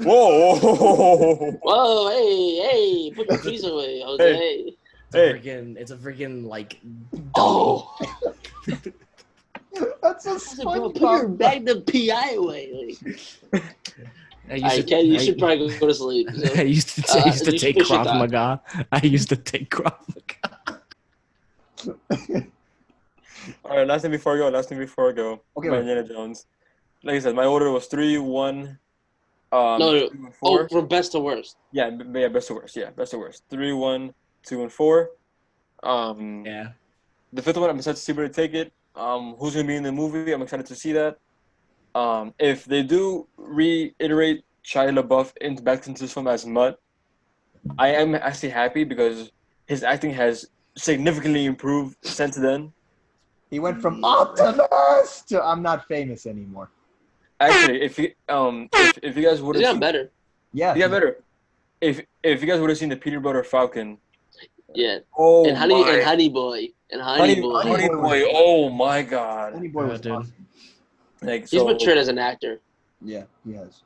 Whoa! Whoa, hey, put your keys away, Jose. It's a freaking like dummy. Oh, That's a bro, put your SpongeBob. Magnum PI away. I Ken, you should probably go to sleep. So. I used to you take should Krav that. Maga. I used to take Krav Maga. All right, last thing before I go. Okay, Indiana Jones. like I said, my order was 3, 1, No, 2, and 4. from best to worst. Yeah, best to worst. Yeah, best to worst. 3, 1, 2, and 4. Yeah. The fifth one, I'm excited to see where they take it. Who's gonna be in the movie? I'm excited to see that. If they do reiterate Shia LaBeouf back into this film as Mutt, I am actually happy because his acting has significantly improved since then. He went from Optimus to I'm not famous anymore. Actually, if you guys would It's have gotten seen, better. Yeah. he got better. If you guys would have seen the Peanut Butter Falcon, Yeah. oh And Honey Boy. Honey Boy, oh my god, Honey Boy was dude. awesome. like He's so. matured as an actor. Yeah, he has.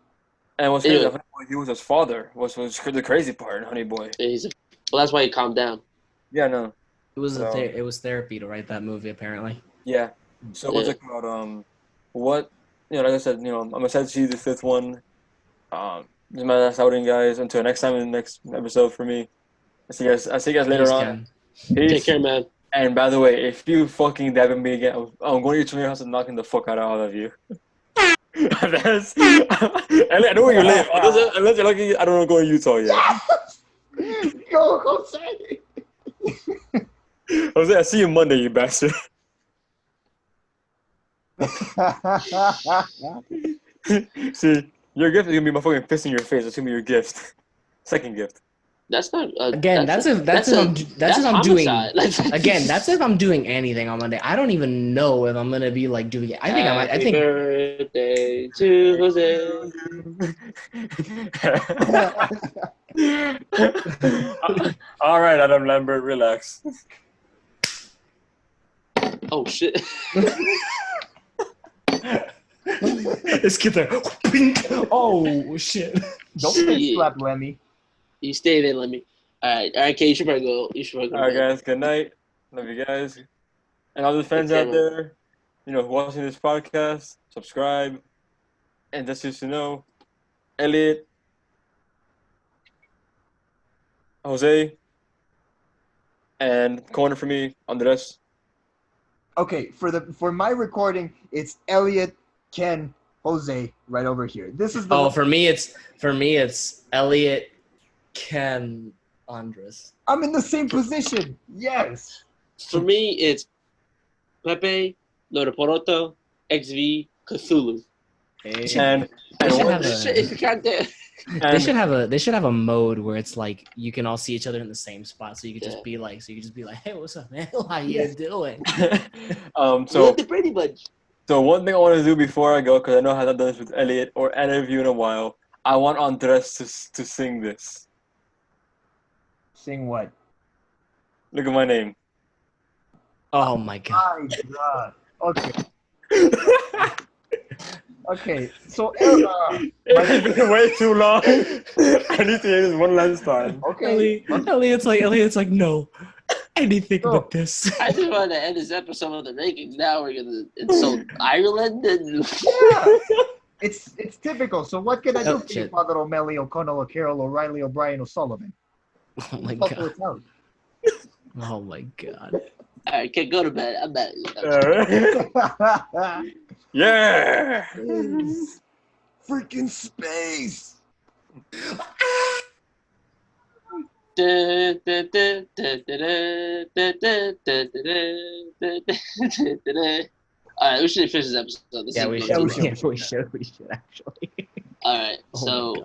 And what's crazy, Anyway. Honey Boy, he was his father. Was the crazy part, Honey Boy. Well, that's why he calmed down. Yeah, no, It was So- it was therapy to write that movie, apparently. yeah. So what's Yeah. it called? What like I said, I'm excited to see the fifth one. This is my last outing, guys. Until next time in the next episode for me. I see you guys later Peace, on. Ken. Peace. Take care, man. And by the way, if you fucking dab at me again, I'm going to your house and knocking the fuck out of all of you. That's, I know where you live. Unless you're lucky, I don't know, go to Utah yet. Go, Jose! Jose, I see you Monday, you bastard. See, your gift is gonna be my fucking fist in your face. That's gonna be your gift. Second gift. That's not Again, that's if I'm doing homicide. again, that's if I'm doing anything on Monday. I don't even know if I'm gonna be like doing it. I think I might. I Happy think birthday to Jose. All right, Adam Lambert, relax. Oh shit. let's get there. Oh shit! Don't Shit. face slap Lemmy. You stay there, let me. All right, Kate, you should probably go. You should probably go. All right, guys. Good night. Love you guys. And all the fans out there, watching this podcast, subscribe. And just to know, Elliot, Jose, and corner for me, Andres. Okay, for my recording, it's Elliot, Ken, Jose, right over here. This is the Oh, for me it's Elliot, Ken, Andres. I'm in the same position. Yes. For me, it's Pepe, Lodoporoto, XV, Cthulhu. And They should one- have a- Shit, goddamn. They should have a mode where it's like you can all see each other in the same spot, so you could just be like, hey, what's up, man? How you doing? so What the Brady Bunch? So one thing I want to do before I go, because I know I haven't done this with Elliot or any of you in a while, I want Andres to sing this. Sing what? Look at my name. Oh my god! My God. Okay. Okay. So It's been way too long. I need to hear this one last time. okay. Elliot's like no, anything No. but this. I just want to end this episode of the rankings. Now we're gonna insult Ireland and Yeah. It's typical. So what can I do Oh, for you, shit. Father O'Malley, O'Connell, O'Carroll, O'Reilly, O'Brien, O'Sullivan? Oh my Fuck god! with out. Oh my god! all right, kid, go to bed. I'm bad. Yeah. Freaking space. All right, we should finish this episode. This Yeah, is we going should. too long. We should actually. All right, Oh so my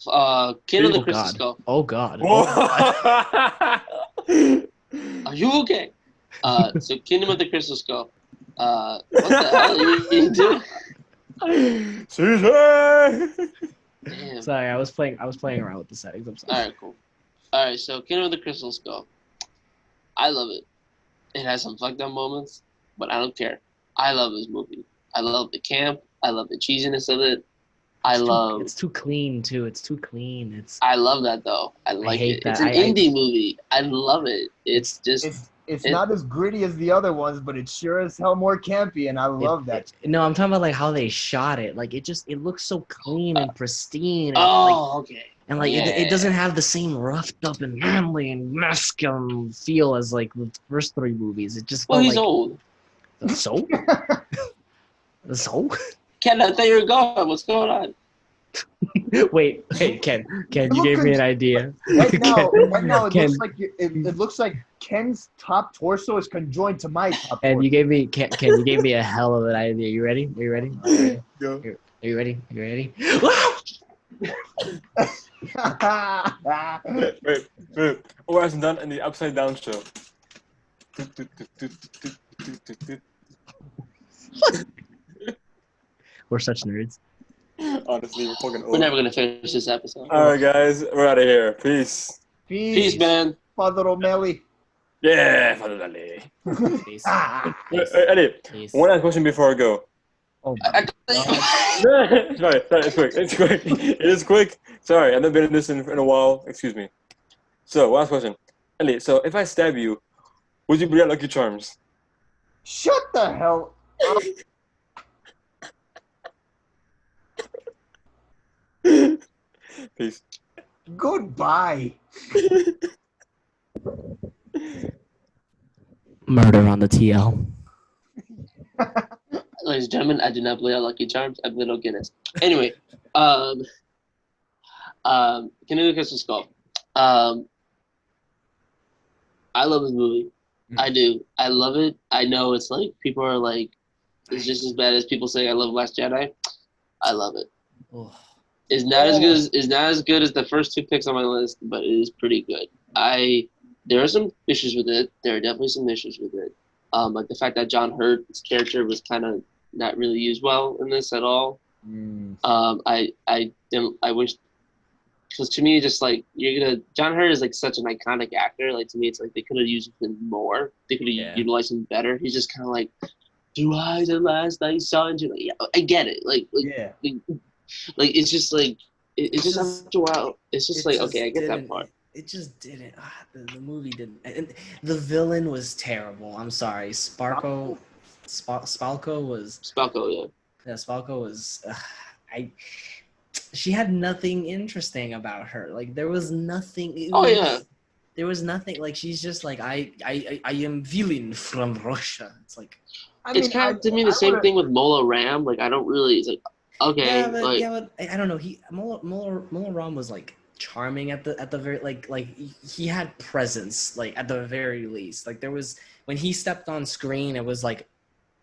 God. Kid of the Oh Crystal god! Skull. Oh god! Are you okay? So Kingdom of the Crystal Skull. What the hell are you doing? Caesar. Damn. Sorry, I was playing around with the settings. I'm sorry. All right, cool. All right, so Kingdom of the Crystal Skull. I love it. It has some fucked up moments, but I don't care. I love this movie. I love the camp. I love the cheesiness of it. It's too clean too. It's too clean. I love that though. I like hate it. that. It's an I- indie movie. I love it. It's just It's not as gritty as the other ones, but it's sure as hell more campy, and I love that. No, I'm talking about like how they shot it. Like it looks so clean and pristine. And, okay. and like it doesn't have the same roughed up and manly and masculine feel as like the first three movies. It just Well, felt he's like old. so. So Ken, I thought you were gone. What's going on? wait, Ken, you Look gave me an at- idea. Right now, it Ken, looks like it looks like Ken's top torso is conjoined to my top and torso. you gave me Ken, you gave me a hell of an idea. You ready? Are you ready? Are you ready? Go. Are you ready? Are you ready? Wait. Or as done in the upside down show. We're such nerds. Honestly, we're fucking We're old. never gonna finish this episode. Alright, guys, we're out of here. Peace. Peace, man. Father O'Malley. Yeah, finally. Peace. Eddie, Peace. one last question before I go. Oh, Sorry, it's quick. It is quick. Sorry, I've never been in this in a while. Excuse me. So, last question. Elliot, so if I stab you, would you be at Lucky Charms? shut the hell up. Peace. Goodbye. Murder on the TL. Ladies and gentlemen, I do not believe Lucky Charms. I believe Guinness. Anyway, Canoe Crystal Skull. I love this movie. I do. I love it. I know it's like people are like, it's just as bad as people saying I love Last Jedi. I love it. Oh. It's not as good as the first two picks on my list, but it is pretty good. There are some issues with it. There are definitely some issues with it. Like the fact that John Hurt's character was kind of not really used well in this at all. I wish, because to me, just like John Hurt is like such an iconic actor. Like to me, it's like they could have used him more. They could have utilized him better. He's just kind of like, "Do I the last I saw?" And like, yeah, I get it. Like it's just like it's just after a while. It's just like okay, I get that part. It just didn't. The movie didn't. And the villain was terrible. I'm sorry, Spalko was. Spalko, yeah. Yeah, Spalko was. She had nothing interesting about her. Like there was nothing. There was nothing. Like she's just like I am villain from Russia. It's like. It's kind of to me the same thing with Mola Ram. Like I don't really. It's like okay. But I don't know. Mola Ram was like charming at the very like he had presence like at the very least. Like there was when he stepped on screen, it was like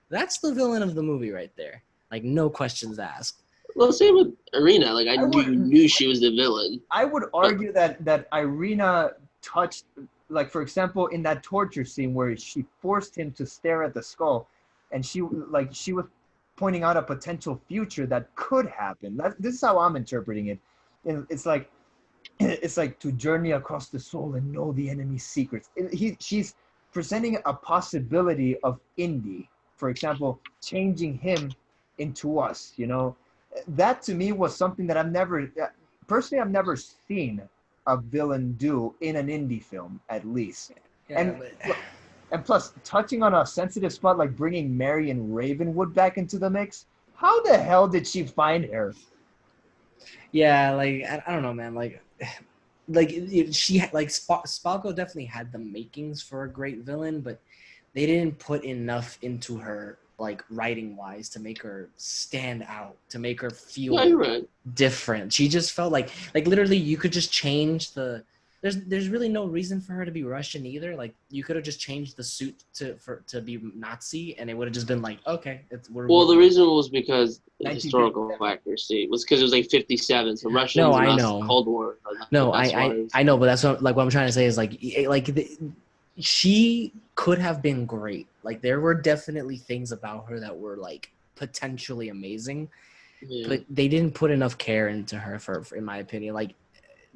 that's the villain of the movie right there. Like no questions asked. Well, same with Irina. Like I knew she was the villain. I would argue that Irina touched, like for example, in that torture scene where she forced him to stare at the skull, and she was pointing out a potential future that could happen. This is how I'm interpreting it. And it's like to journey across the soul and know the enemy's secrets. She's presenting a possibility of Indy, for example, changing him into us. You know, that to me was something that I've never seen a villain do in an indie film, at least. Yeah, and plus, touching on a sensitive spot like bringing Marion Ravenwood back into the mix. How the hell did she find her? Yeah, like I don't know, man. Like she like Spalko definitely had the makings for a great villain, but they didn't put enough into her, like writing wise, to make her stand out, to make her feel different. She just felt like literally you could just change the. There's really no reason for her to be Russian either. Like you could have just changed the suit to be Nazi, and it would have just been like, okay, the reason was because historical accuracy was because it was like 57, so Russians lost Cold War. No, I know, but that's what I'm trying to say is she could have been great. Like there were definitely things about her that were like potentially amazing, but they didn't put enough care into her in my opinion. Like.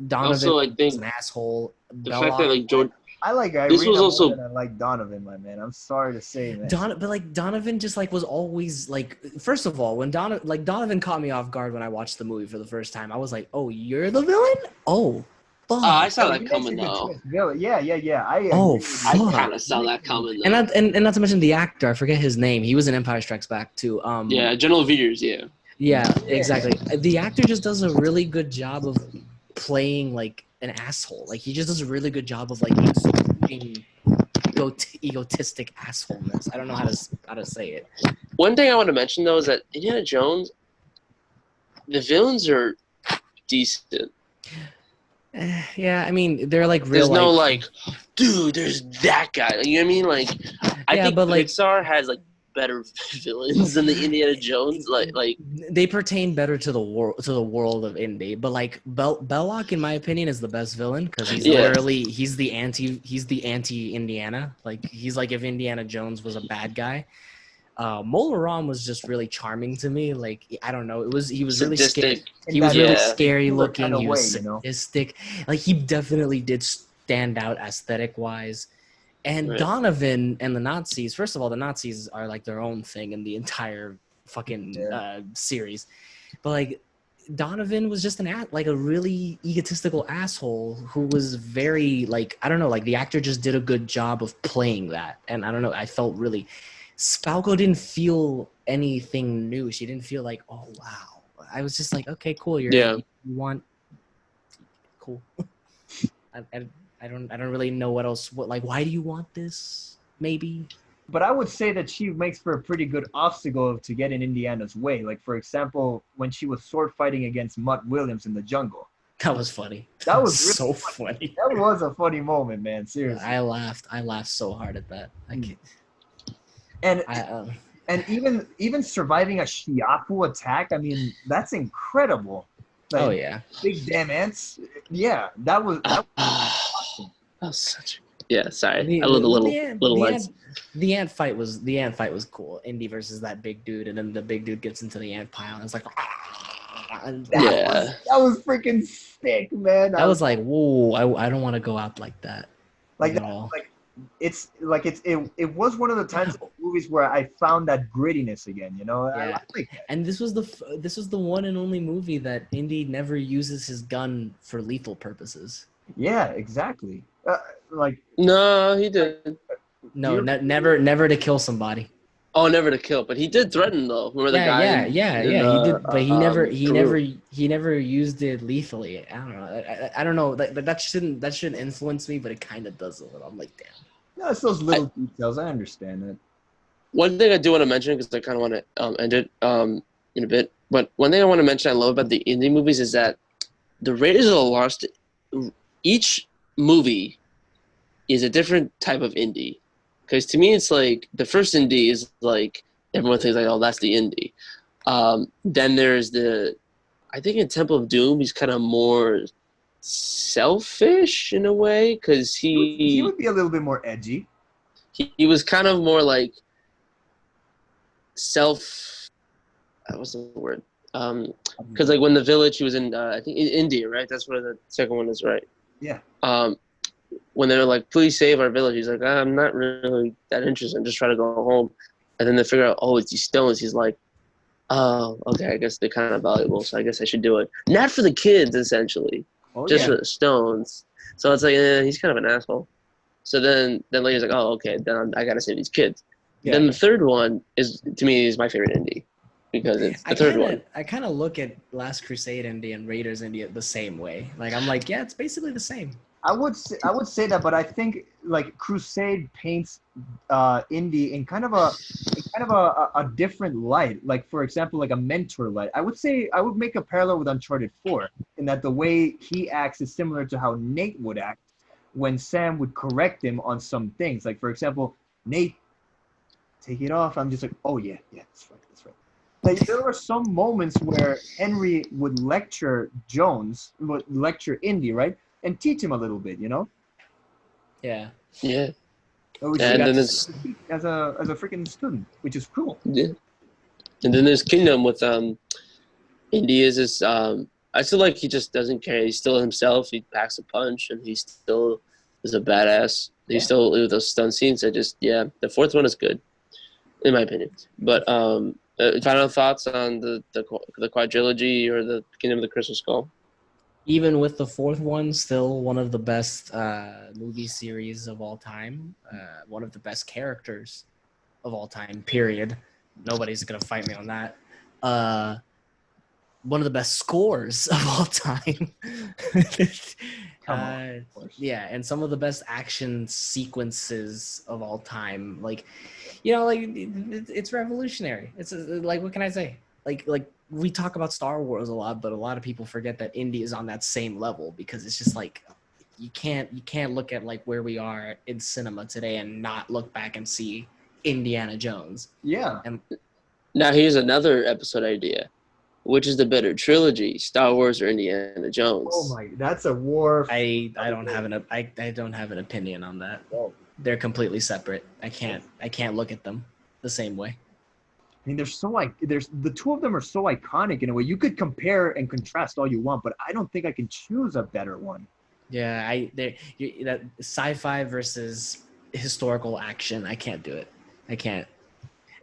Donovan also, I think an asshole. The fact that like George, I like Irina this was also more than I like Donovan, my man. I'm sorry to say, man. But like Donovan just like was always like. First of all, when Donovan caught me off guard when I watched the movie for the first time. I was like, "Oh, you're the villain? Oh, fuck!" I saw that coming though. Yeah. I kind of saw that coming. Though. And not to mention the actor. I forget his name. He was in Empire Strikes Back too. Yeah, General Veers. Yeah. Yeah, exactly. The actor just does a really good job of playing like an asshole. Like he just does a really good job of like exuding egotistic assholeness. I don't know how to say it, One thing I want to mention though is that Indiana Jones, the villains are decent. Yeah, I mean, they're like real. There's no like, dude, there's that guy. Like, you know what I mean? Like, I Yeah, think but, like- Pixar has like better villains than the Indiana Jones. Like they pertain better to the world of Indy. But like Belloc, in my opinion, is the best villain because he's Yeah. literally he's the anti Indiana. Like he's like if Indiana Jones was a bad guy. Mola Ram was just really charming to me. Like I don't know, he was really scary. sadistic. He was really Yeah. scary looking. Kinda He was way, you know? sadistic. Like he definitely did stand out aesthetic wise. And Right. Donovan and the Nazis. First of all, the Nazis are like their own thing in the entire fucking series. But like Donovan was just a really egotistical asshole who was very like I don't know, like the actor just did a good job of playing that. And I don't know, I felt really Falco didn't feel anything new. She didn't feel like, oh wow. I was just like, okay, cool. You want cool. I don't really know what else. Why do you want this? Maybe. But I would say that she makes for a pretty good obstacle to get in Indiana's way. Like for example, when she was sword fighting against Mutt Williams in the jungle. That was funny. That was so really funny. That was a funny moment, man. Seriously. I laughed so hard at that. And even surviving a Shiapu attack, I mean, that's incredible. Like, oh yeah. Big damn ants. Yeah, that was That was such. Yeah, sorry. I The love the little lights. The ant fight was cool. Indy versus that big dude, and then the big dude gets into the ant pile, and it's like, that was freaking sick, man. I was like, whoa, I don't want to go out like that. Like that, like it was one of the times in movies where I found that grittiness again, you know. Yeah. And this was the one and only movie that Indy never uses his gun for lethal purposes. Yeah, exactly. No, he did. No, never to kill somebody. Oh, never to kill, but he did threaten though. Remember the guy? Yeah. He did, but he never used it lethally. I don't know. That shouldn't influence me, but it kind of does a little. I'm like, damn. No, it's those little details. I understand that. One thing I do want to mention because I kind of want to end it in a bit, but one thing I want to mention I love about the indie movies is that the Raiders of the Lost. Each movie is a different type of indie. Because to me, it's like the first indie is like everyone thinks like, oh, that's the indie. Then there's I think in Temple of Doom, he's kind of more selfish in a way because he would be a little bit more edgy. He was kind of more like what's the word? Because like when the village, he was in I think in India, right? That's where the second one is, right? Yeah. When they're like, please save our village, he's like, I'm not really that interested. I'm just trying to go home. And then they figure out, oh, it's these stones. He's like, oh, okay, I guess they're kind of valuable, so I guess I should do it. Not for the kids, essentially, just for the stones. So it's like, he's kind of an asshole. So then later he's like, oh, okay, then I got to save these kids. Yeah. Then the third one to me, is my favorite indie. Because it's the third one. I kind of look at Last Crusade indie and Raiders indie the same way. Like, I'm like, yeah, it's basically the same. I would say that, but I think like Crusade paints indie in kind of a different light. Like for example, like a mentor light. I would make a parallel with Uncharted 4 in that the way he acts is similar to how Nate would act when Sam would correct him on some things. Like for example, Nate, take it off. I'm just like, oh yeah, that's right. Like there were some moments where Henry would lecture Indy, right? And teach him a little bit, you know? Yeah. Yeah. And then as a freaking student, which is cool. Yeah. And then there's Kingdom with Indy is this I feel like he just doesn't care. He's still himself. He packs a punch and he still is a badass. He's still with those stun scenes. The fourth one is good, in my opinion. But final thoughts on the quadrilogy or the Kingdom of the Crystal Skull? Even with the fourth one, still one of the best movie series of all time. One of the best characters of all time, period. Nobody's going to fight me on that. One of the best scores of all time. Of course. Yeah, and some of the best action sequences of all time. Like, you know, like it's revolutionary. It's like, what can I say? Like we talk about Star Wars a lot, but a lot of people forget that indie is on that same level because it's just like you can't look at like where we are in cinema today and not look back and see Indiana Jones. Yeah. And Now here's another episode idea. Which is the better trilogy, Star Wars or Indiana Jones? Oh my, that's a war. I don't have an opinion on that. They're completely separate. I can't look at them the same way. I mean, they're so like there's the two of them are so iconic in a way. You could compare and contrast all you want, but I don't think I can choose a better one. Yeah, that sci-fi versus historical action. I can't do it. I can't.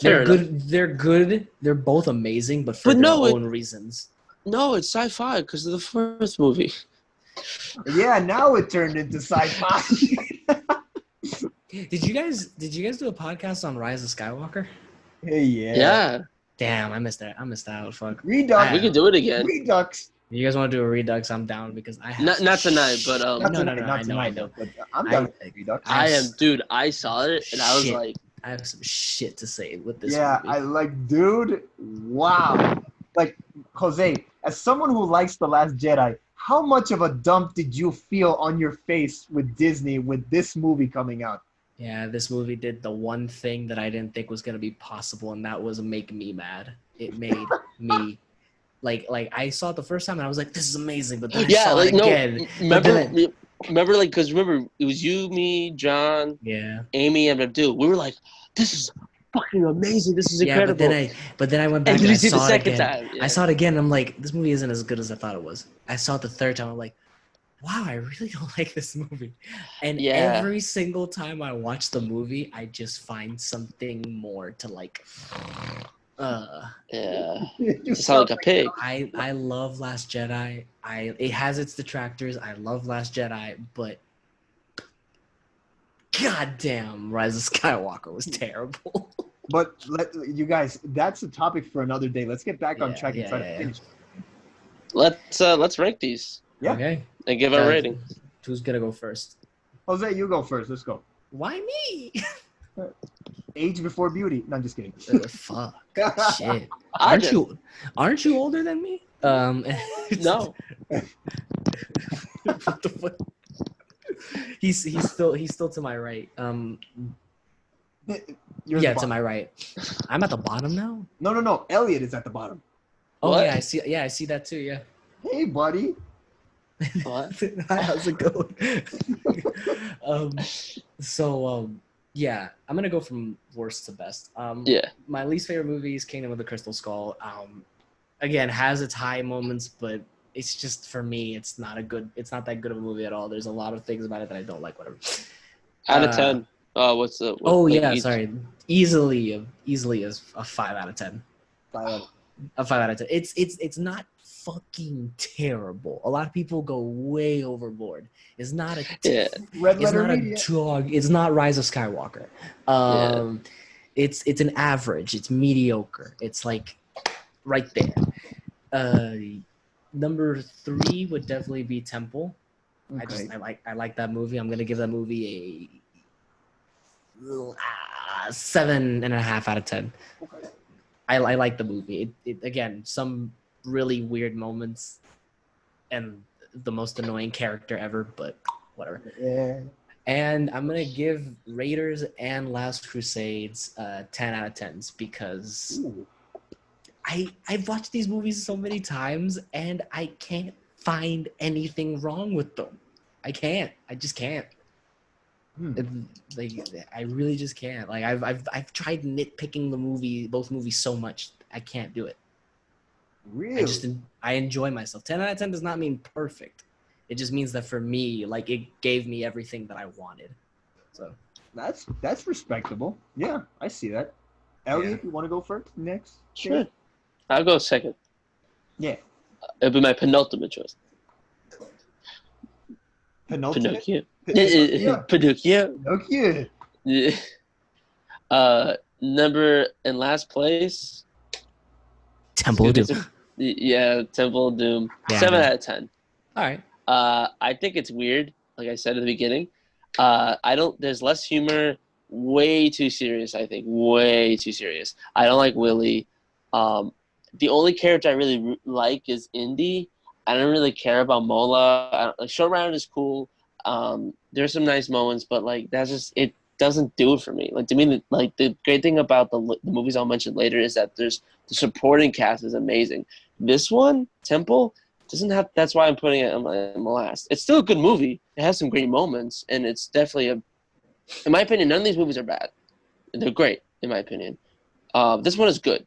Fair They're enough. good. They're good. They're both amazing, but for But their no, own reasons. No, it's sci-fi because of the first movie. Yeah, now it turned into sci-fi. Did you guys do a podcast on Rise of Skywalker? Hey, yeah. Yeah, Damn, I missed that. I missed out. Fuck. Redux. we could do it again. Redux. You guys want to do a redux? I'm down because I have Not tonight, but Not No, tonight, no, not I tonight, know. but I'm done with Redux. I am, dude. I saw it and I was Shit. like, I have some shit to say with this Yeah, movie. I like, dude, wow. Like, Jose, as someone who likes The Last Jedi, how much of a dump did you feel on your face with Disney with this movie coming out? Yeah, this movie did the one thing that I didn't think was gonna be possible, and that was make me mad. It made me like I saw it the first time and I was like, "This is amazing," but then I yeah, saw like it no. again. Remember, like, because remember, it was you, me, John, Yeah, Amy, and Abdul. We were like, "This is fucking amazing. This is yeah, incredible." but then I went back and and then I you see the saw it second again. time. Yeah. I saw it again. And I'm like, this movie isn't as good as I thought it was. I saw it the third time. I'm like, wow, I really don't like this movie. And Yeah. every single time I watch the movie, I just find something more to like. Yeah. You You sound like a pig. I love Last Jedi. It has its detractors. I love Last Jedi, but goddamn, Rise of Skywalker was terrible. But you guys, that's a topic for another day. Let's get back on track and try to finish. Let's rank these Yeah. Okay. and give our rating. Who's gonna go first? Jose, you go first. Let's go. Why me? Age before beauty. No, I'm just kidding. Fuck. Shit. I did. Aren't you older than me? No. What the fuck? He's still to my right. You're Yeah, the to bottom. my right. I'm at the bottom now. No. Elliot is at the bottom. Oh What? yeah, I see. Yeah, I see that too. Yeah. Hey, buddy. What? How's it going? Yeah, I'm gonna go from worst to best. Yeah. My least favorite movie is Kingdom of the Crystal Skull. Again, has its high moments, but it's just for me, it's not that good of a movie at all. There's a lot of things about it that I don't like. Whatever. Out of 10. What's the? Sorry. Easily is a 5 out of 10. A 5 out of 10. It's not fucking terrible. A lot of people go way overboard. It's not a Yeah. Red it's letter not media. a dog. It's not Rise of Skywalker. It's an average. It's mediocre. It's like right there. Number 3 would definitely be Temple. Okay. I like that movie. I'm gonna give that movie a 7.5 out of 10. Okay. I like the movie. It again, some really weird moments and the most annoying character ever, but whatever. Yeah. And I'm gonna give Raiders and Last Crusades 10 out of 10s because Ooh. I've watched these movies so many times and I can't find anything wrong with them. I just can't. Like I really just can't. Like I've tried nitpicking both movies so much. I can't do it. Really? I enjoy myself. 10 out of 10 does not mean perfect. It just means that for me, like it gave me everything that I wanted. So That's respectable. Yeah, I see that. Elliot, you want to go first? Next? Sure. I'll go second. Yeah. It'll be my penultimate choice. Penultimate? Pinocchio. Yeah. Pinocchio. Pinocchio. Yeah. Number in last place. Temple of Doom. Yeah, Temple of Doom. Yeah, 7 man. out of 10. All right. I think it's weird, like I said at the beginning. There's less humor way too serious. I think way too serious. I don't like Willie. The only character I really like is Indy. I don't really care about Mola. Like Short Round is cool. There's some nice moments, but like that's just it doesn't do it for me. Like to me, like the great thing about the movies I'll mention later is that there's the supporting cast is amazing. This one, Temple, doesn't have. That's why I'm putting it on my last. It's still a good movie. It has some great moments, and it's definitely in my opinion, none of these movies are bad. They're great, in my opinion. This one is good.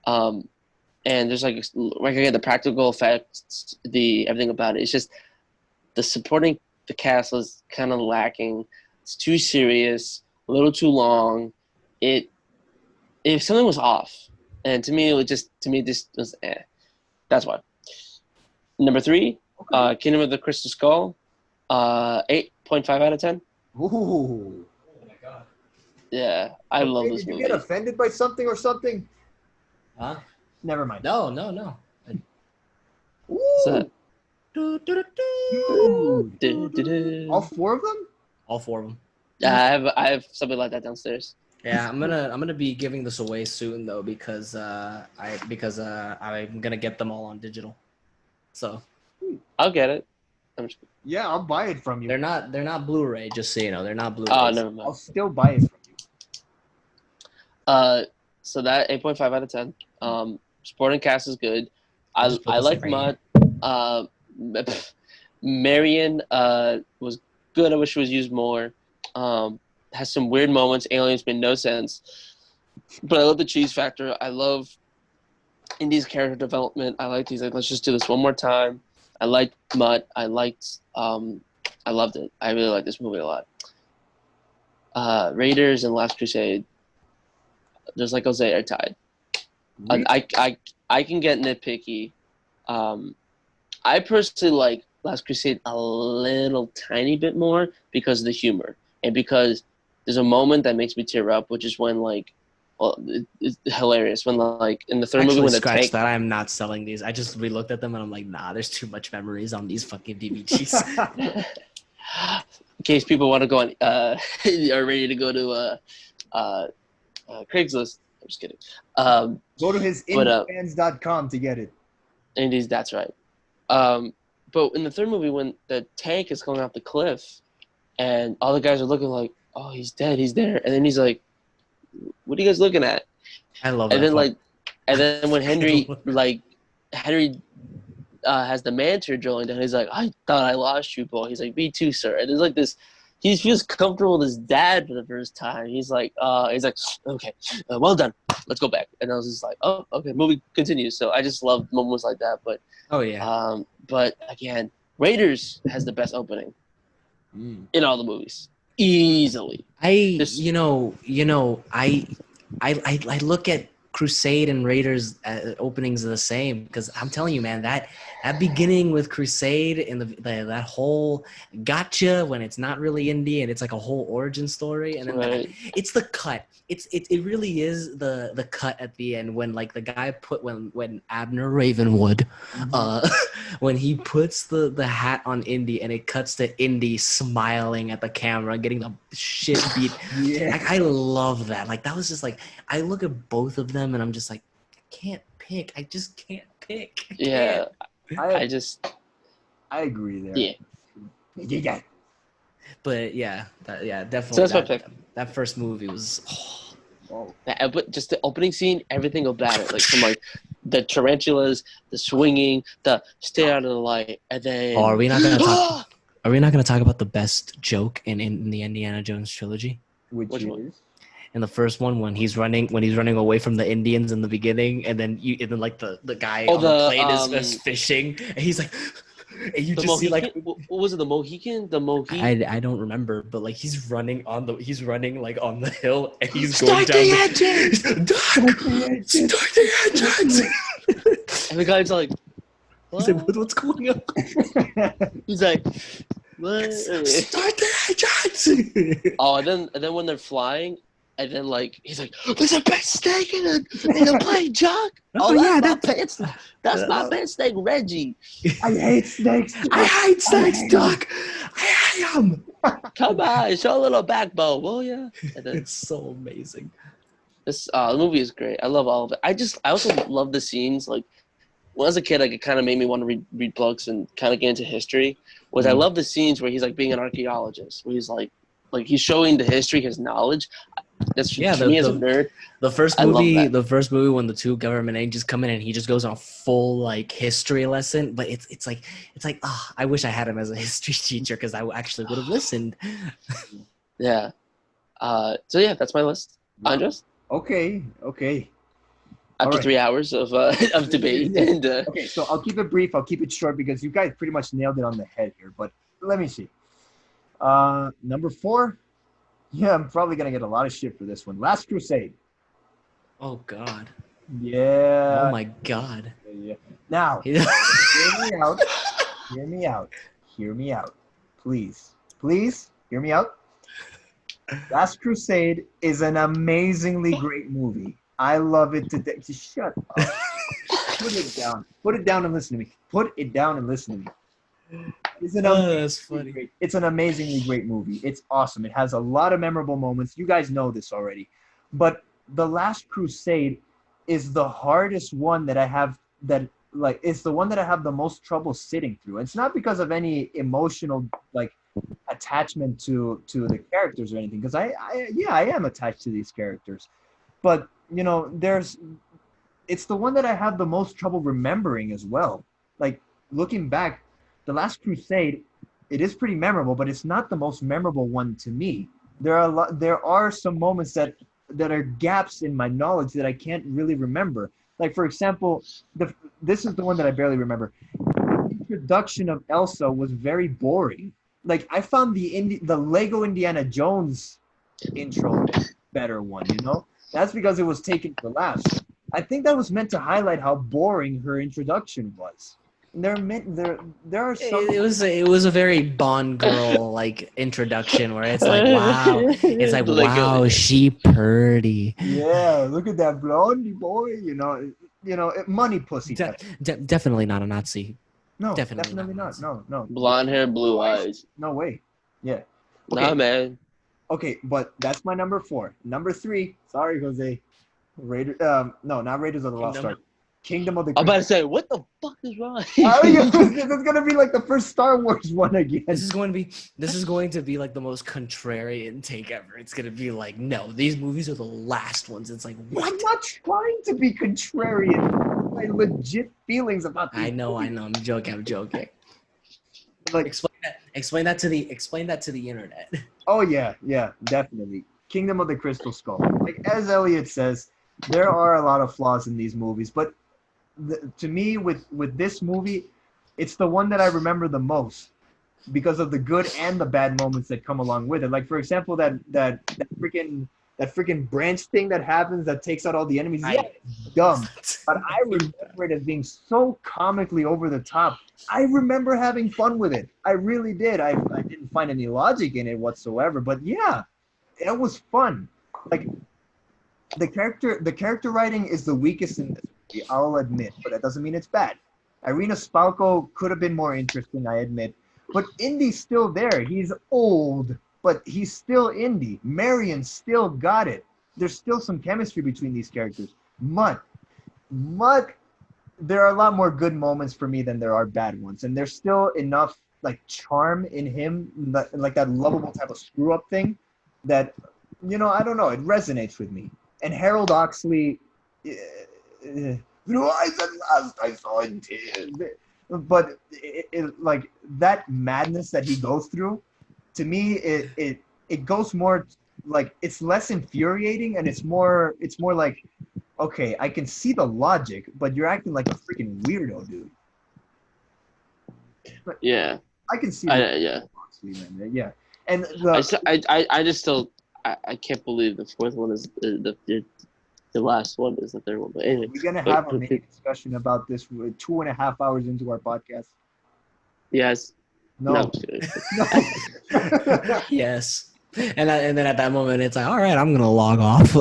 And there's like again the practical effects, the everything about it. It's just the supporting the cast was kind of lacking. It's too serious, a little too long. If something was off, and to me this was eh. That's why. Number 3, Kingdom of the Crystal Skull, 8.5 out of 10. Ooh. Yeah, I love this Did you movie. get offended by something or something? Huh? Never mind. No. Ooh. So, Ooh. All 4 of them? All 4 of them. I have something like that downstairs. Yeah, I'm gonna be giving this away soon though because I'm gonna get them all on digital. So I'll get it. Yeah, I'll buy it from you. they're not Blu-ray, just so you know, they're not Blu-ray. Oh, never I'll mind. still buy it from you. So that 8.5 out of 10. Supporting cast is good. I Just put this like right Mutt. Marion was good. I wish it was used more. Has some weird moments. Aliens made no sense. But I love the cheese factor. I love Indy's character development. I like these. Like, let's just do this one more time. I liked Mutt. I loved it. I really like this movie a lot. Raiders and Last Crusade. Just like Jose are tied. I can get nitpicky. I personally like Last Crusade a little tiny bit more because of the humor and because there's a moment that makes me tear up, which is when it's hilarious when like in the third movie when the scratch tank. that. I am not selling these. I just re-looked at them and I'm like, nah, there's too much memories on these fucking DVDs. In case people want to go on, are ready to go to Craigslist. I'm just kidding. Go to his indiefans.com to get it. Indies, that's right. But in the third movie, when the tank is going off the cliff, and all the guys are looking like, "Oh, he's dead, he's there," and then he's like, "What are you guys looking at?" I love And that then part. and then when Henry has the mantra drilling down, he's like, "I thought I lost you, boy." He's like, "Me too, sir." And there's like this. He feels comfortable with his dad for the first time. He's like, "Okay, well done. Let's go back." And I was just like, "Oh, okay." Movie continues. So I just love moments like that. But Oh yeah. but again, Raiders has the best opening in all the movies, easily. I look at Crusade and Raiders openings are the same because I'm telling you, man, that beginning with Crusade and that whole gotcha when it's not really indie and it's like a whole origin story, and then it's the cut. It really is the cut at the end when like the guy when Abner Ravenwood, when he puts the hat on Indy and it cuts to Indy smiling at the camera, getting the shit beat. Yeah. Like, I love that. Like that was just like I look at both of them and I'm just like I can't pick. I just can't pick. I agree there. Yeah. But yeah, definitely. So that's my pick. That first movie was. But just the opening scene, everything about it, like from like the tarantulas, the swinging, the stay out of the light, and then. Oh, are we not gonna talk? Are we not gonna talk about the best joke in the Indiana Jones trilogy? Which one? is? In the first one, when he's running away from the Indians in the beginning, and then like the guy on the plane is fishing, and he's like, and you just Mohican? see like, what was it? The Mohican? The Mohican? I don't remember, but like he's running like on the hill, and he's Start going down the engine! Start the engines! And the guy's like, He's like, what's going on? He's like, what? Start the engines! Oh, and then when they're flying, and then like he's like, "There's a big snake in the plane, Chuck." Oh yeah, that's my big snake, Reggie. I hate snakes. I hate snakes, Doc. I hate them. Come on, show a little backbone, will ya? And then It's so amazing. this the movie is great. I love all of it. I also love the scenes. Like when I was a kid, like it kind of made me want to read books and kind of get into history. I love the scenes where he's like being an archaeologist, where he's like he's showing the history, his knowledge. That's to me as a nerd. The first movie when the two government agents come in and he just goes on a full like history lesson, but it's like I wish I had him as a history teacher because I actually would have listened. Yeah. So yeah, that's my list. Andres? Okay. After 3 hours of debate and okay, so I'll keep it brief. I'll keep it short because you guys pretty much nailed it on the head here. But let me see. Number 4. Yeah, I'm probably gonna get a lot of shit for this one. Last Crusade. Oh God. Yeah. Oh my God. Yeah. Now, hear me out. Please, hear me out. Last Crusade is an amazingly great movie. I love it to death. Just shut up. Put it down. Put it down and listen to me. Put it down and listen to me. That's funny. It's an amazingly great movie. It's awesome. It has a lot of memorable moments. You guys know this already. But The Last Crusade is the hardest one that I have it's the one that I have the most trouble sitting through. It's not because of any emotional attachment to the characters or anything, because I am attached to these characters. But it's the one that I have the most trouble remembering as well. Like looking back, The Last Crusade, it is pretty memorable, but it's not the most memorable one to me. There are some moments that are gaps in my knowledge that I can't really remember. Like for example, this is the one that I barely remember. The introduction of Elsa was very boring. Like I found the Lego Indiana Jones intro better one, That's because it was taken for last. I think that was meant to highlight how boring her introduction was. There are some. It was a very Bond girl introduction where it's like wow, she pretty. Yeah, look at that blondie boy. Money pussy. Definitely not a Nazi. No, definitely not. No. Blonde hair, blue eyes. No way. Yeah. Okay. Nah, man. Okay, but that's my number 4. Number 3. Sorry, Jose. No, not Raiders of the Lost Ark. Kingdom of the. I'm about to say, what the fuck is wrong? This is gonna be like the first Star Wars one again. This is going to be like the most contrarian take ever. It's gonna be like, no, these movies are the last ones. It's like, what? I'm not trying to be contrarian. My legit feelings about these. I know. I'm joking. Like explain that to the internet. Oh yeah, definitely. Kingdom of the Crystal Skull. Like as Elliot says, there are a lot of flaws in these movies, but to me, with this movie, it's the one that I remember the most because of the good and the bad moments that come along with it. Like for example, that freaking branch thing that happens that takes out all the enemies. Yeah, it's dumb, but I remember it as being so comically over the top. I remember having fun with it. I really did. I didn't find any logic in it whatsoever, but yeah, it was fun. Like the character writing is the weakest in this movie, I'll admit, but that doesn't mean it's bad. Irina Spalko could have been more interesting, I admit, but Indy's still there. He's old, but he's still Indy. Marion still got it. There's still some chemistry between these characters. Mutt, there are a lot more good moments for me than there are bad ones, and there's still enough charm in him, like that lovable type of screw up thing that I don't know, it resonates with me. And Harold Oxley, I said last I saw in tears. But like that madness that he goes through, to me, it goes more like it's less infuriating and it's more like, okay, I can see the logic, but you're acting like a freaking weirdo, dude. But yeah, I can see. Oxley, man. Yeah, and I just still. I can't believe the fourth one is the last one is the third one. But anyway, we're gonna have a mini discussion about this 2.5 hours into our podcast. Yes. No. No. Yes. And then at that moment, it's like, all right, I'm gonna log off.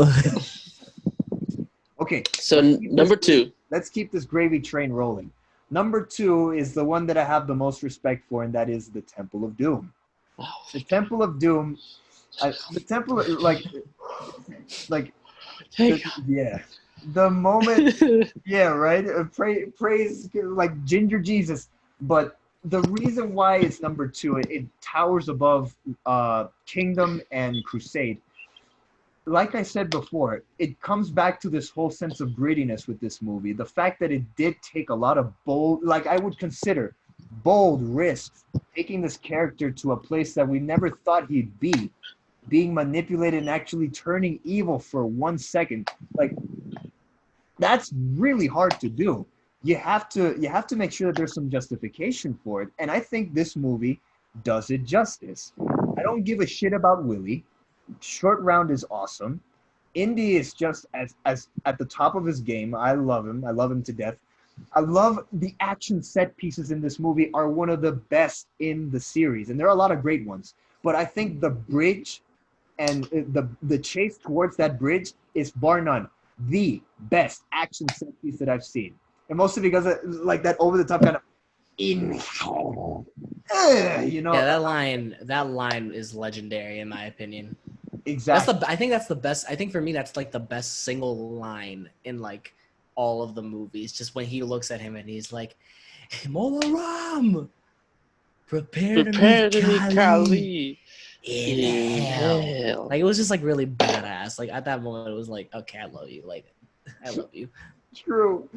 Okay. So number 2. Let's keep this gravy train rolling. Number 2 is the one that I have the most respect for, and that is the Temple of Doom. The Temple of Doom. The Temple, like Take yeah. The moment, yeah, right. Praise like Ginger Jesus, but the reason why it's number two, it towers above Kingdom and Crusade. Like I said before, it comes back to this whole sense of grittiness with this movie. The fact that it did take a lot of bold, like I would consider bold risks, taking this character to a place that we never thought he'd be, being manipulated and actually turning evil for 1 second. Like that's really hard to do. You have to make sure that there's some justification for it. And I think this movie does it justice. I don't give a shit about Willie. Short Round is awesome. Indy is just as at the top of his game. I love him. I love him to death. I love the action set pieces in this movie are one of the best in the series, and there are a lot of great ones. But I think the bridge and the chase towards that bridge is bar none the best action set piece that I've seen, and mostly because of, like that over the top kind of in, Yeah, that line is legendary in my opinion. exactly. I think that's the best. I think for me, that's like the best single line in like all of the movies. Just when he looks at him and he's like, "Molaram, prepare to meet Kali Kali in hell." Like it was just like really badass. Like at that moment, it was like, okay, I love you. Like I love you. True.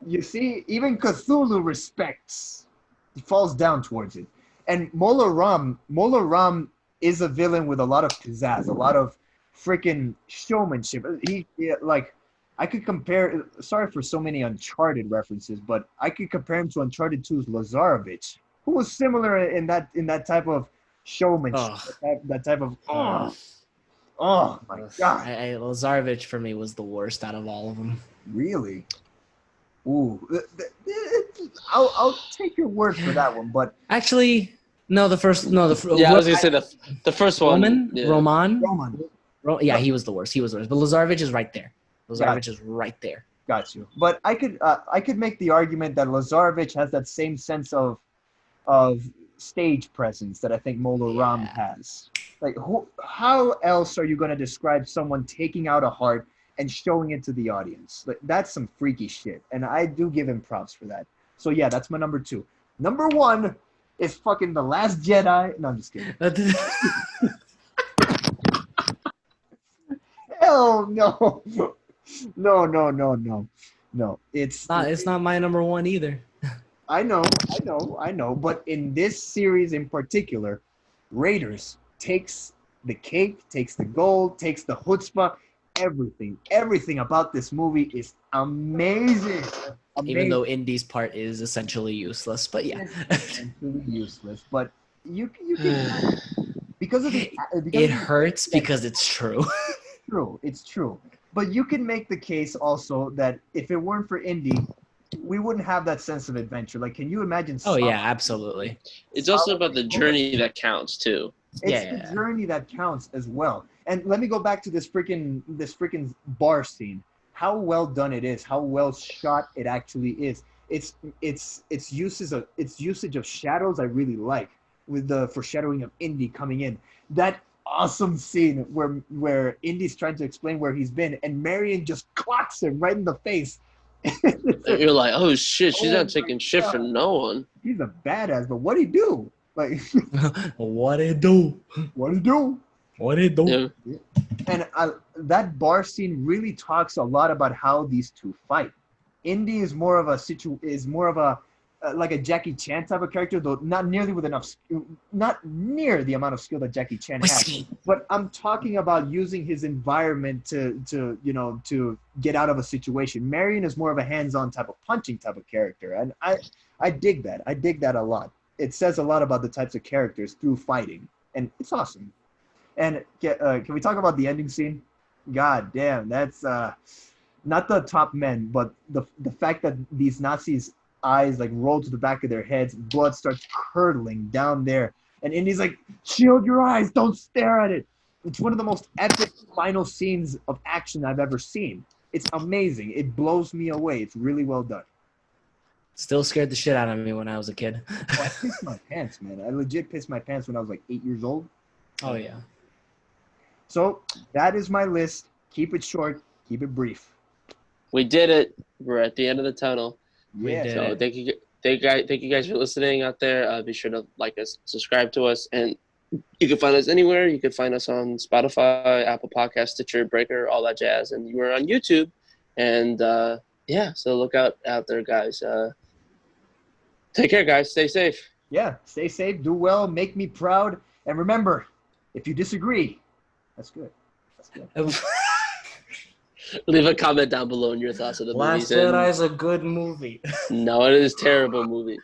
You see, even Cthulhu respects. He falls down towards it. And Mola Ram is a villain with a lot of pizzazz, a lot of freaking showmanship. Like, I could compare. Sorry for so many Uncharted references, but I could compare him to Uncharted 2's Lazarevich, who was similar in that type of showmanship, that type of oh my god, Lazarevich for me was the worst out of all of them. really. Ooh, I'll take your word for that one, but Actually, no. The first, no. Yeah, I was gonna say the first one. Roman. Yeah, he was the worst. But Lazarevich is right there. Lazarevich is right there. Got you. But I could make the argument that Lazarevich has that same sense of stage presence that I think Mola Ram has. Like, how else are you going to describe someone taking out a heart and showing it to the audience? Like, that's some freaky shit, and I do give him props for that. So yeah, that's my number two. Number one is fucking The Last Jedi. No, I'm just kidding. Hell no. No. It's not my number one either. I know. But in this series in particular, Raiders takes the cake, takes the gold, takes the chutzpah, everything about this movie is amazing. Even though Indy's part is essentially useless, but yeah, essentially useless. But you can because of the it hurts because it's true. It's true. But you can make the case also that if it weren't for Indy, we wouldn't have that sense of adventure. Like, can you imagine? Oh yeah, absolutely. It's also about the journey that counts too. It's the journey that counts as well. And let me go back to this freaking bar scene. How well done it is. How well shot it actually is. Its usage of shadows I really like, with the foreshadowing of Indy coming in. That awesome scene where Indy's trying to explain where he's been and Marion just clocks him right in the face. You're like, oh shit, she's not taking shit from no one. He's a badass, but what'd he do? Like, what'd he do? Yeah. And that bar scene really talks a lot about how these two fight. Indy is more of a like a Jackie Chan type of character, though not near the amount of skill that Jackie Chan has. But I'm talking about using his environment to get out of a situation. Marion is more of a hands-on type of punching type of character, and I dig that. I dig that a lot. It says a lot about the types of characters through fighting, and it's awesome. And can we talk about the ending scene? God damn, that's not the top men, but the fact that these Nazis' eyes like roll to the back of their heads, blood starts curdling down there, and Indy's like, shield your eyes, don't stare at it. It's one of the most epic final scenes of action I've ever seen. It's amazing. It blows me away. It's really well done. Still scared the shit out of me when I was a kid. Oh, I pissed my pants, man. I legit pissed my pants when I was like 8 years old. Oh yeah. So that is my list. Keep it short. Keep it brief. We did it. We're at the end of the tunnel. We Yeah. did So it. thank you guys for listening out there. Be sure to like us, subscribe to us, and you can find us anywhere. You can find us on Spotify, Apple Podcasts, Stitcher, Breaker, all that jazz. And we're on YouTube. And yeah, so look out there, guys. Take care, guys. Stay safe. Yeah. Stay safe. Do well. Make me proud. And remember, if you disagree, that's good. That's good. Leave a comment down below on your thoughts of the Last movies. Jedi is a good movie. No, it is a terrible movie.